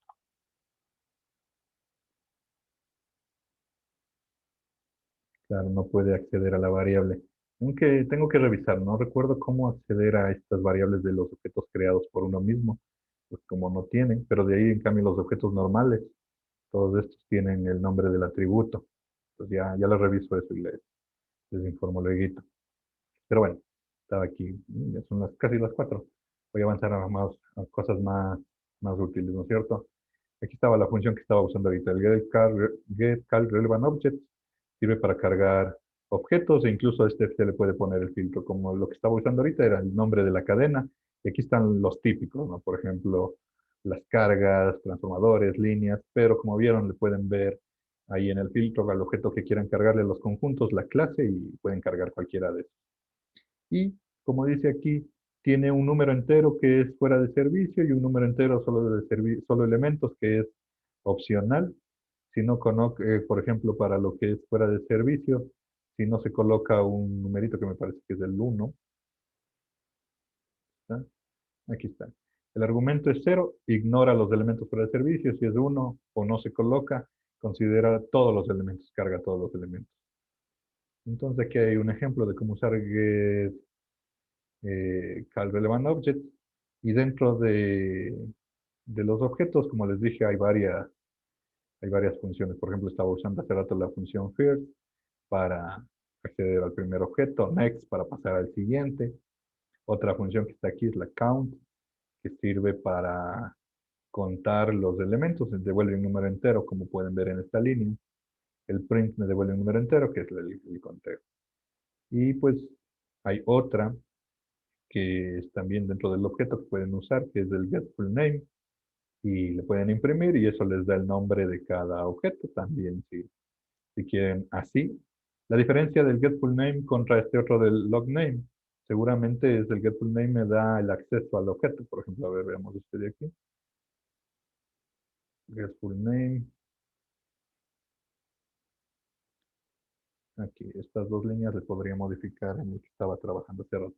Claro, no puede acceder a la variable. Aunque tengo que revisar, no recuerdo cómo acceder a estas variables de los objetos creados por uno mismo, pues como no tienen, pero de ahí en cambio los objetos normales, todos estos tienen el nombre del atributo. Entonces ya lo reviso eso y les informo luego. Pero bueno, estaba aquí, ya son casi las 4. Voy a avanzar a cosas más útiles, ¿no es cierto? Aquí estaba la función que estaba usando ahorita, el getCal relevant objects, sirve para cargar objetos e incluso a este se le puede poner el filtro, como lo que estaba usando ahorita era el nombre de la cadena, y aquí están los típicos, ¿no? Por ejemplo, las cargas, transformadores, líneas, pero como vieron, le pueden ver ahí en el filtro al objeto que quieran cargarle los conjuntos, la clase, y pueden cargar cualquiera de esos. Y como dice aquí, tiene un número entero que es fuera de servicio y un número entero solo elementos que es opcional. Si no por ejemplo, para lo que es fuera de servicio, si no se coloca un numerito que me parece que es el 1, ¿está? Aquí está. El argumento es 0, ignora los elementos fuera de servicio. Si es 1 o no se coloca, considera todos los elementos, carga todos los elementos. Entonces aquí hay un ejemplo de cómo usar cal relevant object, y dentro de los objetos, como les dije, hay varias funciones. Por ejemplo, estaba usando hace rato la función first para acceder al primer objeto, next para pasar al siguiente. Otra función que está aquí es la count, que sirve para contar los elementos, se devuelve un número entero, como pueden ver en esta línea. El print me devuelve un número entero, que es el conteo. Y pues hay otra que es también dentro del objeto que pueden usar, que es el getFullName, y le pueden imprimir y eso les da el nombre de cada objeto también, si quieren así. La diferencia del getFullName contra este otro del logname, seguramente es el getFullName me da el acceso al objeto. Por ejemplo, a ver, veamos este de aquí. getFullName. Aquí, estas dos líneas le podría modificar en el que estaba trabajando hace rato.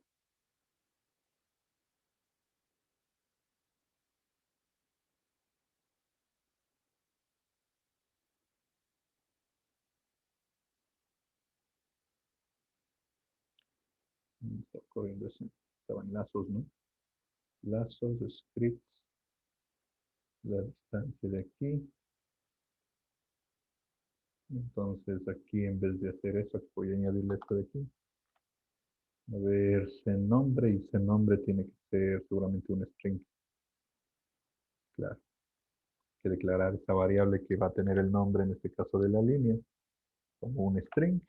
Está corriendo eso. Estaban lazos, ¿no? Lazos, scripts, la distancia de aquí. Entonces aquí en vez de hacer eso, voy a añadirle esto de aquí. A ver, nombre y nombre tiene que ser seguramente un string. Claro. Hay que declarar esta variable que va a tener el nombre, en este caso de la línea, como un string.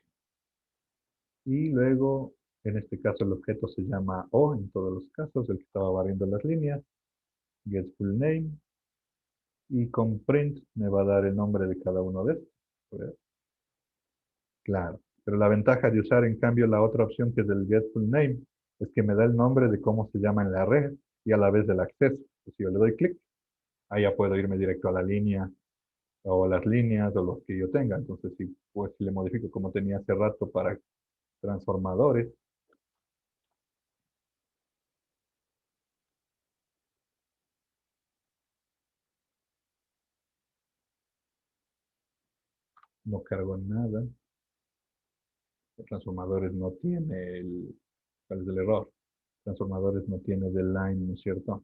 Y luego, en este caso, el objeto se llama O en todos los casos, el que estaba variando las líneas. getFullName. Y con print me va a dar el nombre de cada uno de estos. A ver. Claro, pero la ventaja de usar en cambio la otra opción que es el getFullName es que me da el nombre de cómo se llama en la red y a la vez del acceso. Pues si yo le doy clic, ahí ya puedo irme directo a la línea o a las líneas o los que yo tenga. Entonces, si le modifico como tenía hace rato para transformadores, no cargo nada. Transformadores no tiene ¿cuál es el error? Transformadores no tiene del line, ¿no es cierto?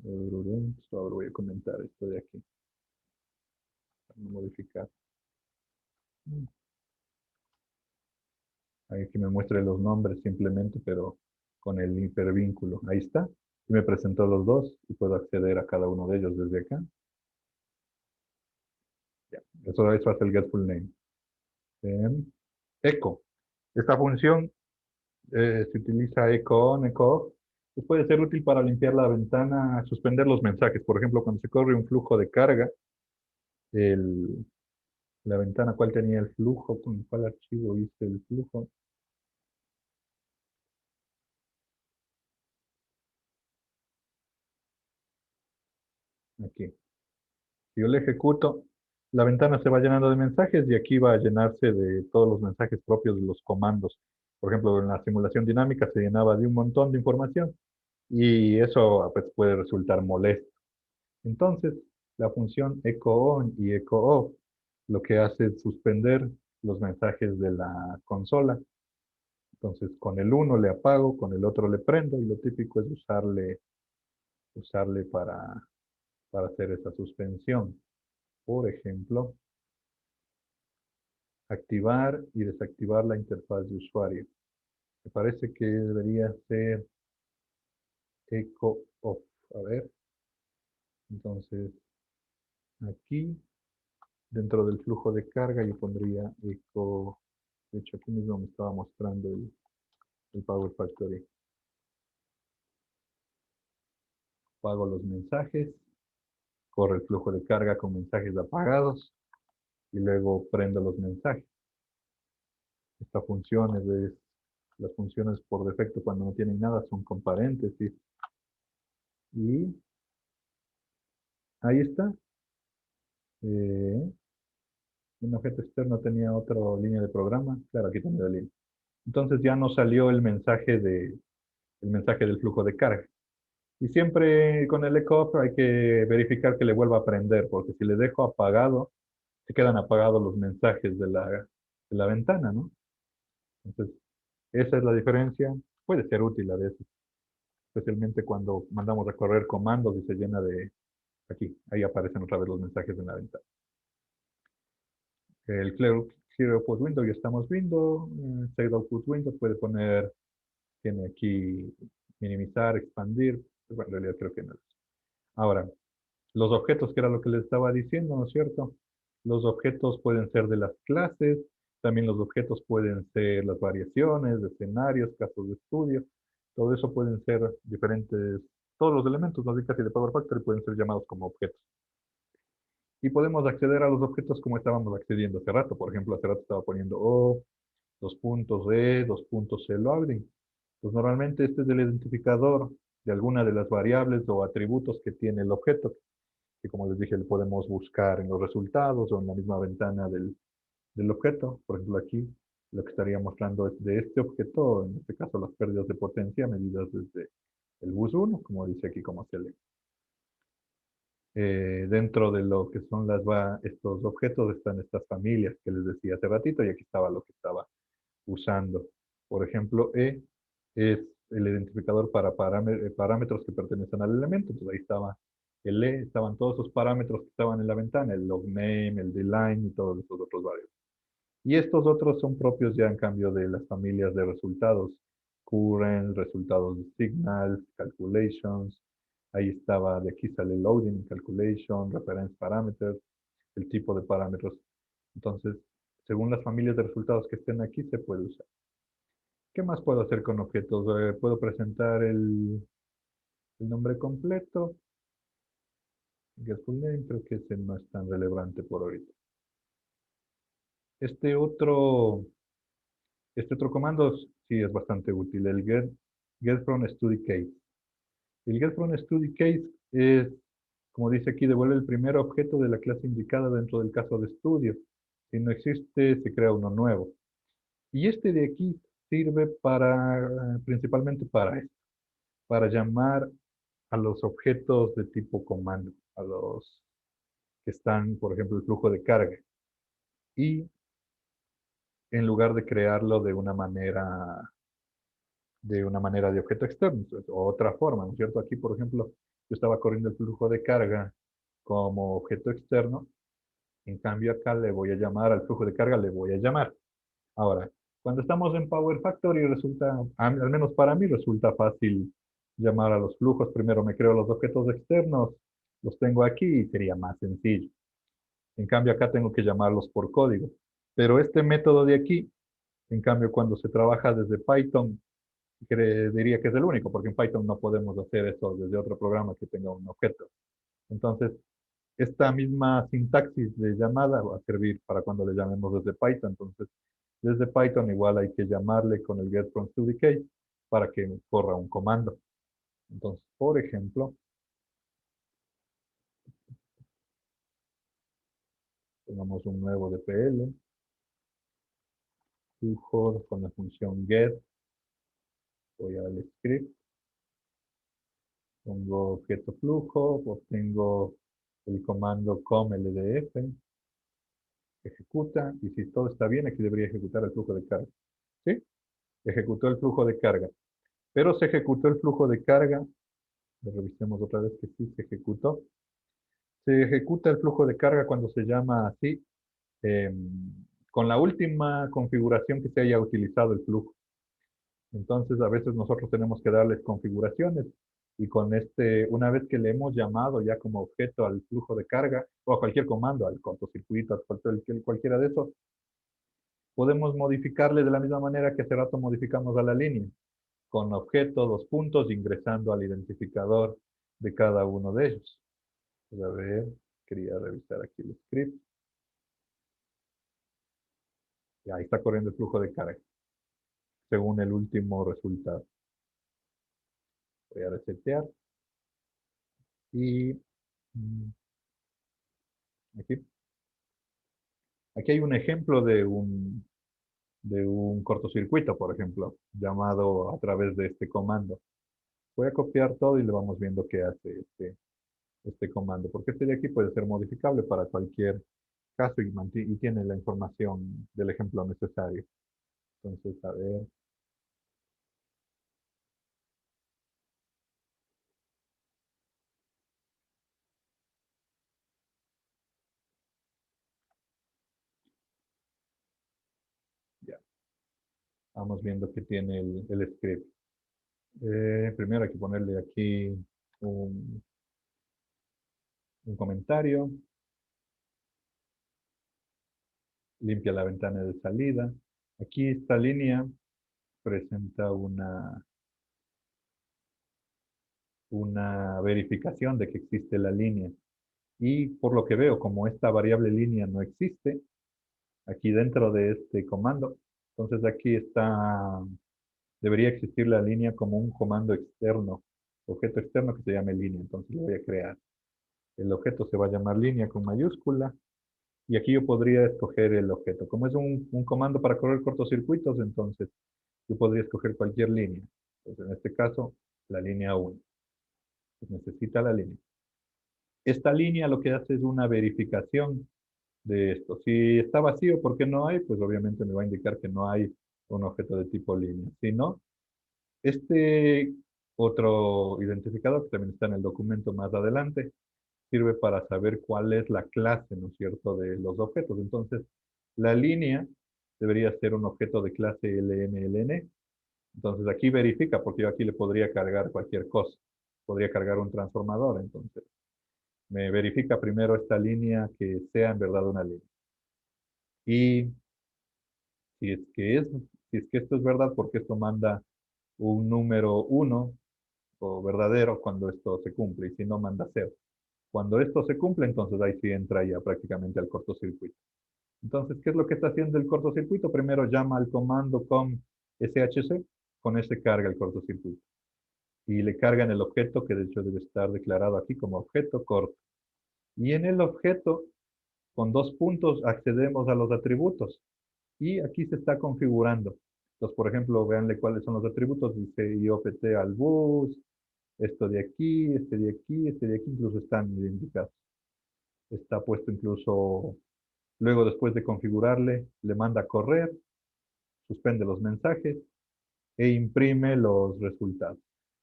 Ahora voy a comentar esto de aquí. Para no modificar. Ahí que me muestre los nombres simplemente, pero con el hipervínculo. Ahí está. Y me presentó los dos y puedo acceder a cada uno de ellos desde acá. Ya. Eso hace el getFullName. Echo. Esta función se utiliza echo on, echo off. Pues puede ser útil para limpiar la ventana, suspender los mensajes. Por ejemplo, cuando se corre un flujo de carga, el, la ventana, ¿cuál tenía el flujo? ¿Con cuál archivo hice el flujo? Aquí. Si yo le ejecuto, la ventana se va llenando de mensajes y aquí va a llenarse de todos los mensajes propios de los comandos. Por ejemplo, en la simulación dinámica se llenaba de un montón de información y eso pues, puede resultar molesto. Entonces, la función echo on y echo off lo que hace es suspender los mensajes de la consola. Entonces, con el uno le apago, con el otro le prendo, y lo típico es usarle para hacer esa suspensión. Por ejemplo, activar y desactivar la interfaz de usuario. Me parece que debería ser echo off. A ver, entonces aquí dentro del flujo de carga yo pondría echo. De hecho, aquí mismo me estaba mostrando el Power Factory. Apago los mensajes, corre el flujo de carga con mensajes apagados y luego prendo los mensajes. Esta función es de las funciones por defecto cuando no tienen nada son con paréntesis. Y ahí está. Un objeto externo tenía otra línea de programa. Claro, aquí tengo la línea. Entonces ya no salió el mensaje del flujo de carga. Y siempre con el echo hay que verificar que le vuelva a prender, porque si le dejo apagado, se quedan apagados los mensajes de la ventana, ¿no? Entonces, esa es la diferencia. Puede ser útil a veces, especialmente cuando mandamos a correr comandos y se llena de... Aquí, ahí aparecen otra vez los mensajes en la ventana. El Clear Output Window ya estamos viendo. Save Output Window puede poner, tiene aquí minimizar, expandir. Bueno, en realidad creo que no. Ahora, los objetos, que era lo que les estaba diciendo, ¿no es cierto? Los objetos pueden ser de las clases, también los objetos pueden ser las variaciones, de escenarios, casos de estudio. Todo eso pueden ser diferentes, todos los elementos básicos de Power Factory pueden ser llamados como objetos. Y podemos acceder a los objetos como estábamos accediendo hace rato. Por ejemplo, hace rato estaba poniendo O, dos puntos E, dos puntos C loading. Pues normalmente este es el identificador de alguna de las variables o atributos que tiene el objeto, que como les dije, lo podemos buscar en los resultados o en la misma ventana del objeto. Por ejemplo, aquí lo que estaría mostrando es de este objeto, en este caso las pérdidas de potencia medidas desde el bus 1, como dice aquí, como se lee. Dentro de lo que son estos objetos están estas familias que les decía hace ratito, y aquí estaba lo que estaba usando. Por ejemplo, E es el identificador para parámetros que pertenecen al elemento. Entonces ahí estaba el E, estaban todos esos parámetros que estaban en la ventana, el logname, el dline y todos esos otros varios. Y estos otros son propios ya en cambio de las familias de resultados. Current, resultados de signals, calculations. Ahí estaba, de aquí sale loading, calculation, reference parameters, el tipo de parámetros. Entonces, según las familias de resultados que estén aquí, se puede usar. ¿Qué más puedo hacer con objetos? Puedo presentar el nombre completo. Get full name, creo que ese no es tan relevante por ahorita. Este otro comando sí es bastante útil, el get from study case. El get from study case es, como dice aquí, devuelve el primer objeto de la clase indicada dentro del caso de estudio. Si no existe, se crea uno nuevo. Y este de aquí sirve principalmente para esto, para llamar a los objetos de tipo comando, a los que están, por ejemplo, el flujo de carga. Y en lugar de crearlo de objeto externo, entonces, otra forma, ¿no es cierto? Aquí, por ejemplo, yo estaba corriendo el flujo de carga como objeto externo, en cambio acá le voy a llamar al flujo de carga, le voy a llamar. Ahora, cuando estamos en Power Factory resulta, al menos para mí resulta fácil llamar a los flujos. Primero me creo los objetos externos, los tengo aquí y sería más sencillo. En cambio acá tengo que llamarlos por código. Pero este método de aquí, en cambio cuando se trabaja desde Python, diría que es el único, porque en Python no podemos hacer eso desde otro programa que tenga un objeto. Entonces, esta misma sintaxis de llamada va a servir para cuando le llamemos desde Python. Entonces, desde Python igual hay que llamarle con el get from study case para que corra un comando. Entonces, por ejemplo, tengamos un nuevo DPL, flujo con la función get, voy al script, pongo objeto flujo, obtengo el comando com ldf, Ejecuta, y si todo está bien, aquí debería ejecutar el flujo de carga. ¿Sí? Ejecutó el flujo de carga. Pero se ejecutó el flujo de carga. Revisemos otra vez que sí se ejecutó. Se ejecuta el flujo de carga cuando se llama así, con la última configuración que se haya utilizado el flujo. Entonces, a veces nosotros tenemos que darles configuraciones y con una vez que le hemos llamado ya como objeto al flujo de carga o a cualquier comando, al cortocircuito, a cualquiera de esos, podemos modificarle de la misma manera que hace rato modificamos a la línea, con objeto, dos puntos, ingresando al identificador de cada uno de ellos. Pues a ver, quería revisar aquí el script. Y ahí está corriendo el flujo de carga, según el último resultado. Voy a resetear. Y aquí. Aquí hay un ejemplo de un cortocircuito, por ejemplo, llamado a través de este comando. Voy a copiar todo y le vamos viendo qué hace este comando, porque este de aquí puede ser modificable para cualquier caso y tiene la información del ejemplo necesario. Entonces, a ver. Ya. Vamos viendo qué tiene el script. Primero hay que ponerle aquí un, un comentario. Limpia la ventana de salida. Aquí esta línea presenta una verificación de que existe la línea. Y por lo que veo, como esta variable línea no existe, aquí dentro de este comando, entonces aquí debería existir la línea como un comando externo, objeto externo que se llame línea. Entonces lo voy a crear. El objeto se va a llamar línea con mayúscula. Y aquí yo podría escoger el objeto. Como es un comando para correr cortocircuitos, entonces yo podría escoger cualquier línea. Entonces en este caso, la línea 1. Pues necesita la línea. Esta línea lo que hace es una verificación de esto. Si está vacío, ¿por qué no hay? Pues obviamente me va a indicar que no hay un objeto de tipo línea. Si no, este otro identificador, que también está en el documento más adelante, sirve para saber cuál es la clase, ¿no es cierto?, de los objetos. Entonces, la línea debería ser un objeto de clase LNLN. Entonces, aquí verifica, porque yo aquí le podría cargar cualquier cosa. Podría cargar un transformador, entonces. Me verifica primero esta línea que sea en verdad una línea. Y si es que esto es verdad, porque esto manda un número 1 o verdadero cuando esto se cumple, y si no manda 0. Cuando esto se cumple, entonces ahí sí entra ya prácticamente al cortocircuito. Entonces, ¿qué es lo que está haciendo el cortocircuito? Primero llama al comando com shc, con ese carga el cortocircuito. Y le carga en el objeto, que de hecho debe estar declarado aquí como objeto corto. Y en el objeto, con dos puntos, accedemos a los atributos. Y aquí se está configurando. Entonces, por ejemplo, véanle cuáles son los atributos. Dice IOPT al bus, esto de aquí, este de aquí, este de aquí, incluso están identificados. Está puesto incluso, luego después de configurarle, le manda a correr, suspende los mensajes e imprime los resultados.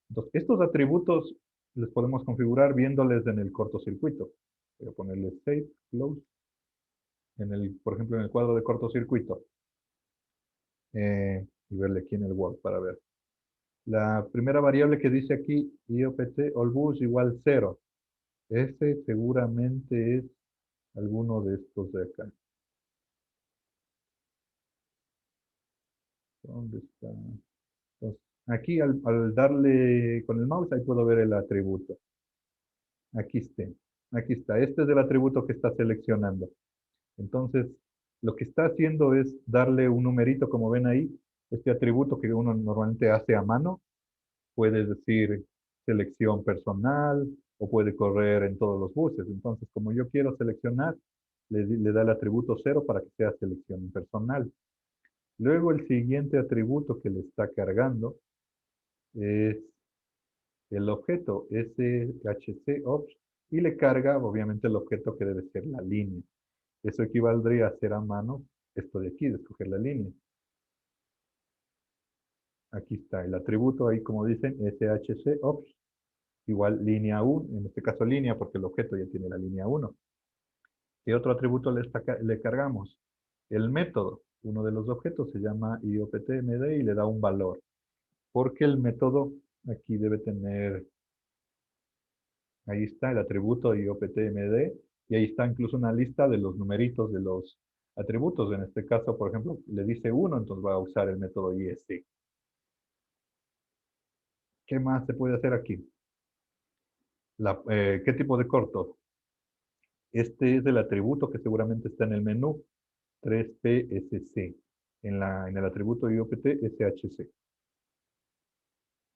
Entonces, estos atributos les podemos configurar viéndoles en el cortocircuito. Voy a ponerle save, close, por ejemplo, en el cuadro de cortocircuito. Y verle aquí en el Word para ver. La primera variable que dice aquí, IOPT allBus igual 0. Ese seguramente es alguno de estos de acá. ¿Dónde está? Entonces, aquí al darle con el mouse, ahí puedo ver el atributo. Aquí está. Aquí está. Este es el atributo que está seleccionando. Entonces, lo que está haciendo es darle un numerito, como ven ahí, este atributo que uno normalmente hace a mano. Puede decir selección personal o puede correr en todos los buses. Entonces, como yo quiero seleccionar, le da el atributo 0 para que sea selección personal. Luego el siguiente atributo que le está cargando es el objeto shcops y le carga obviamente el objeto que debe ser la línea. Eso equivaldría a hacer a mano esto de aquí, de escoger la línea. Aquí está el atributo, ahí como dicen, shc ops, igual línea 1, en este caso línea, porque el objeto ya tiene la línea 1. ¿Qué otro atributo le cargamos? El método. Uno de los objetos se llama IOPTMD y le da un valor. Porque el método aquí debe tener, ahí está el atributo IOPTMD, y ahí está incluso una lista de los numeritos de los atributos. En este caso, por ejemplo, le dice 1, entonces va a usar el método IST. ¿Qué más se puede hacer aquí? ¿Qué tipo de corto? Este es el atributo que seguramente está en el menú 3PSC, en el atributo IOPT SHC.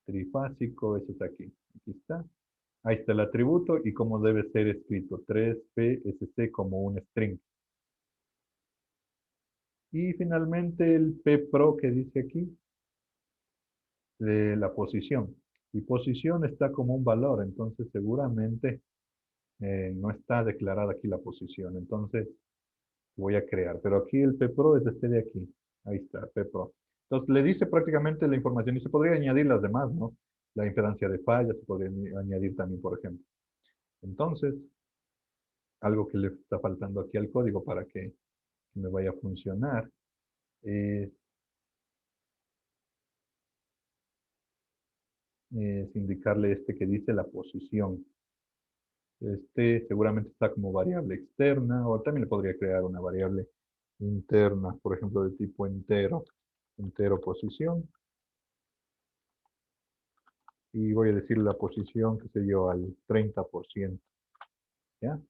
Trifásico, eso está aquí. Aquí está. Ahí está el atributo y cómo debe ser escrito. 3PSC como un string. Y finalmente el ppro que dice aquí, de la posición. Y posición está como un valor, entonces seguramente no está declarada aquí la posición. Entonces voy a crear. Pero aquí el ppro es este de aquí. Ahí está, ppro. Entonces le dice prácticamente la información y se podría añadir las demás, ¿no? La impedancia de falla se podría añadir también, por ejemplo. Entonces, algo que le está faltando aquí al código para que me vaya a funcionar es indicarle este que dice la posición. Este seguramente está como variable externa, o también le podría crear una variable interna, por ejemplo, de tipo entero, entero posición. Y voy a decir la posición, qué sé yo, al 30%. ¿Ya?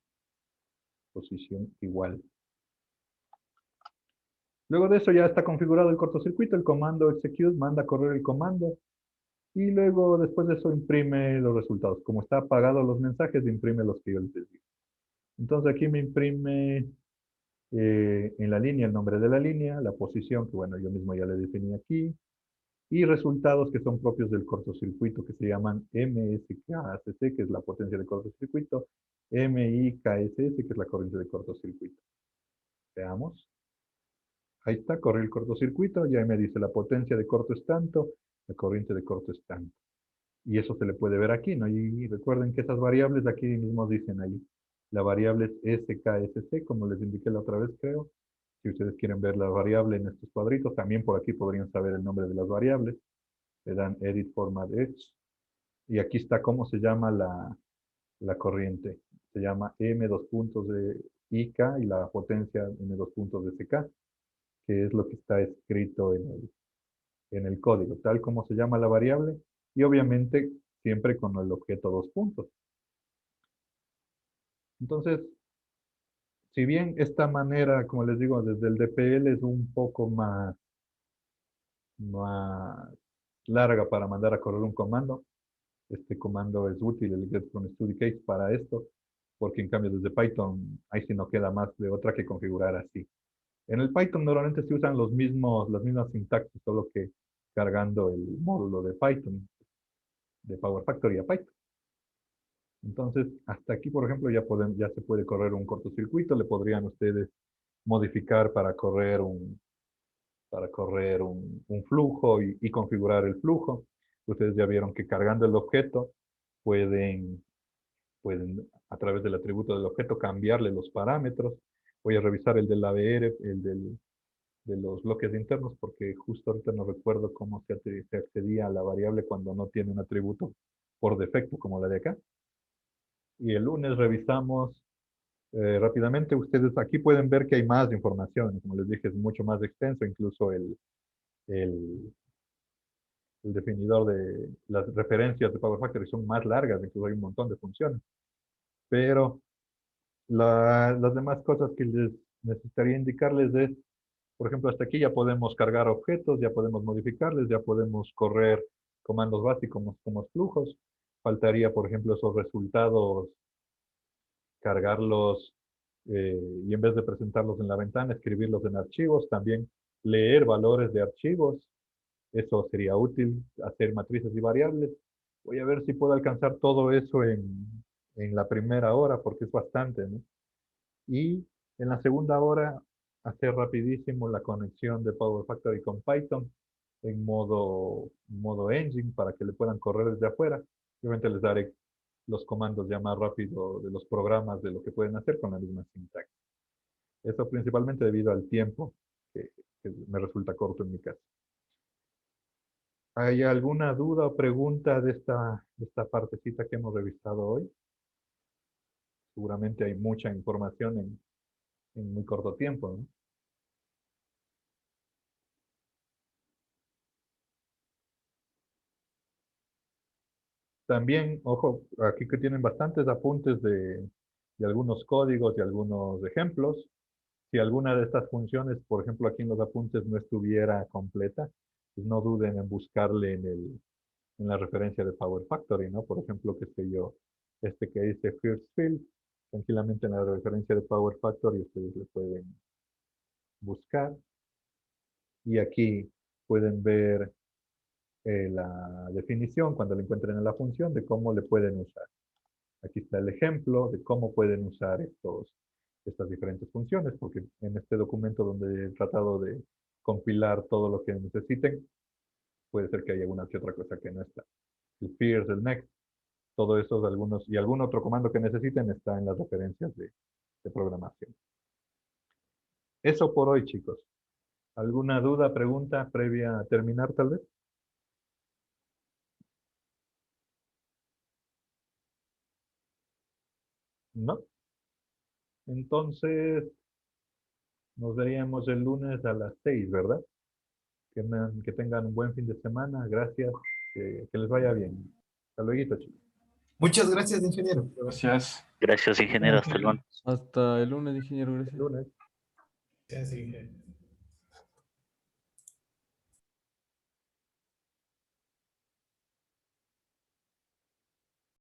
Posición igual. Luego de eso ya está configurado el cortocircuito, el comando execute manda a correr el comando y luego después de eso imprime los resultados. Como está apagado los mensajes, imprime los que yo les digo. Entonces aquí me imprime en la línea el nombre de la línea, la posición, que bueno, yo mismo ya le definí aquí, y resultados que son propios del cortocircuito, que se llaman MSKCC, que es la potencia de cortocircuito, MIKSS, que es la corriente de cortocircuito. Veamos. Ahí está, corre el cortocircuito, ya me dice la potencia de corto es tanto, la corriente de corto es tanto. Y eso se le puede ver aquí, ¿no? Y recuerden que esas variables aquí mismo dicen ahí. La variable es SKSC, como les indiqué la otra vez, creo. Si ustedes quieren ver la variable en estos cuadritos, también por aquí podrían saber el nombre de las variables. Le dan Edit Format Edge. Y aquí está cómo se llama la corriente. Se llama M dos puntos de IK y la potencia M dos puntos de SK, que es lo que está escrito en el código, tal como se llama la variable, y obviamente siempre con el objeto dos puntos. Entonces, si bien esta manera, como les digo, desde el DPL es un poco más larga para mandar a correr un comando, este comando es útil, el get from study case, para esto, porque en cambio desde Python, ahí sí no queda más de otra que configurar así. En el Python normalmente se usan las mismas sintaxis, solo que cargando el módulo de Python, de Power Factory a Python. Entonces, hasta aquí, por ejemplo, ya se puede correr un cortocircuito. Le podrían ustedes modificar para correr un flujo y configurar el flujo. Ustedes ya vieron que cargando el objeto pueden, a través del atributo del objeto, cambiarle los parámetros. Voy a revisar el del ABR, de los bloques internos, porque justo ahorita no recuerdo cómo se accedía a la variable cuando no tiene un atributo por defecto, como la de acá. Y el lunes revisamos rápidamente. Ustedes aquí pueden ver que hay más información. Como les dije, es mucho más extenso. Incluso el, el definidor de las referencias de Power Factory son más largas. Incluso hay un montón de funciones. Pero las demás cosas que les necesitaría indicarles es, por ejemplo, hasta aquí ya podemos cargar objetos, ya podemos modificarles, ya podemos correr comandos básicos como flujos. Faltaría, por ejemplo, esos resultados, cargarlos y en vez de presentarlos en la ventana, escribirlos en archivos. También leer valores de archivos. Eso sería útil, hacer matrices y variables. Voy a ver si puedo alcanzar todo eso en la primera hora, porque es bastante, ¿no? Y En la segunda hora, hacer rapidísimo la conexión de Power Factory con Python en modo engine para que le puedan correr desde afuera. Obviamente les daré los comandos ya más rápido de los programas de lo que pueden hacer con la misma sintaxis. Eso principalmente debido al tiempo que me resulta corto en mi caso. ¿Hay alguna duda o pregunta de esta partecita que hemos revisado hoy? Seguramente hay mucha información en muy corto tiempo, ¿no? También, ojo, aquí que tienen bastantes apuntes de algunos códigos y algunos ejemplos. Si alguna de estas funciones, por ejemplo, aquí en los apuntes no estuviera completa, pues no duden en buscarle en la referencia de Power Factory, ¿no? Por ejemplo, qué sé yo, este que dice First Field, tranquilamente en la referencia de Power Factory ustedes le pueden buscar. Y aquí pueden ver la definición cuando le encuentren en la función de cómo le pueden usar. Aquí está el ejemplo de cómo pueden usar estas diferentes funciones, porque en este documento donde he tratado de compilar todo lo que necesiten, puede ser que haya alguna que otra cosa que no está. El first, el next, todo eso de algunos, y algún otro comando que necesiten está en las referencias de programación. Eso por hoy, chicos. ¿Alguna duda, pregunta previa a terminar, tal vez? ¿No? Entonces, nos veríamos el lunes a las 6, ¿verdad? Que tengan un buen fin de semana. Gracias. Que les vaya bien. Hasta luego, chicos. Muchas gracias, ingeniero. Gracias. Gracias, ingeniero. Hasta luego. Hasta el lunes, ingeniero. El Gracias. lunes. Gracias, ingeniero.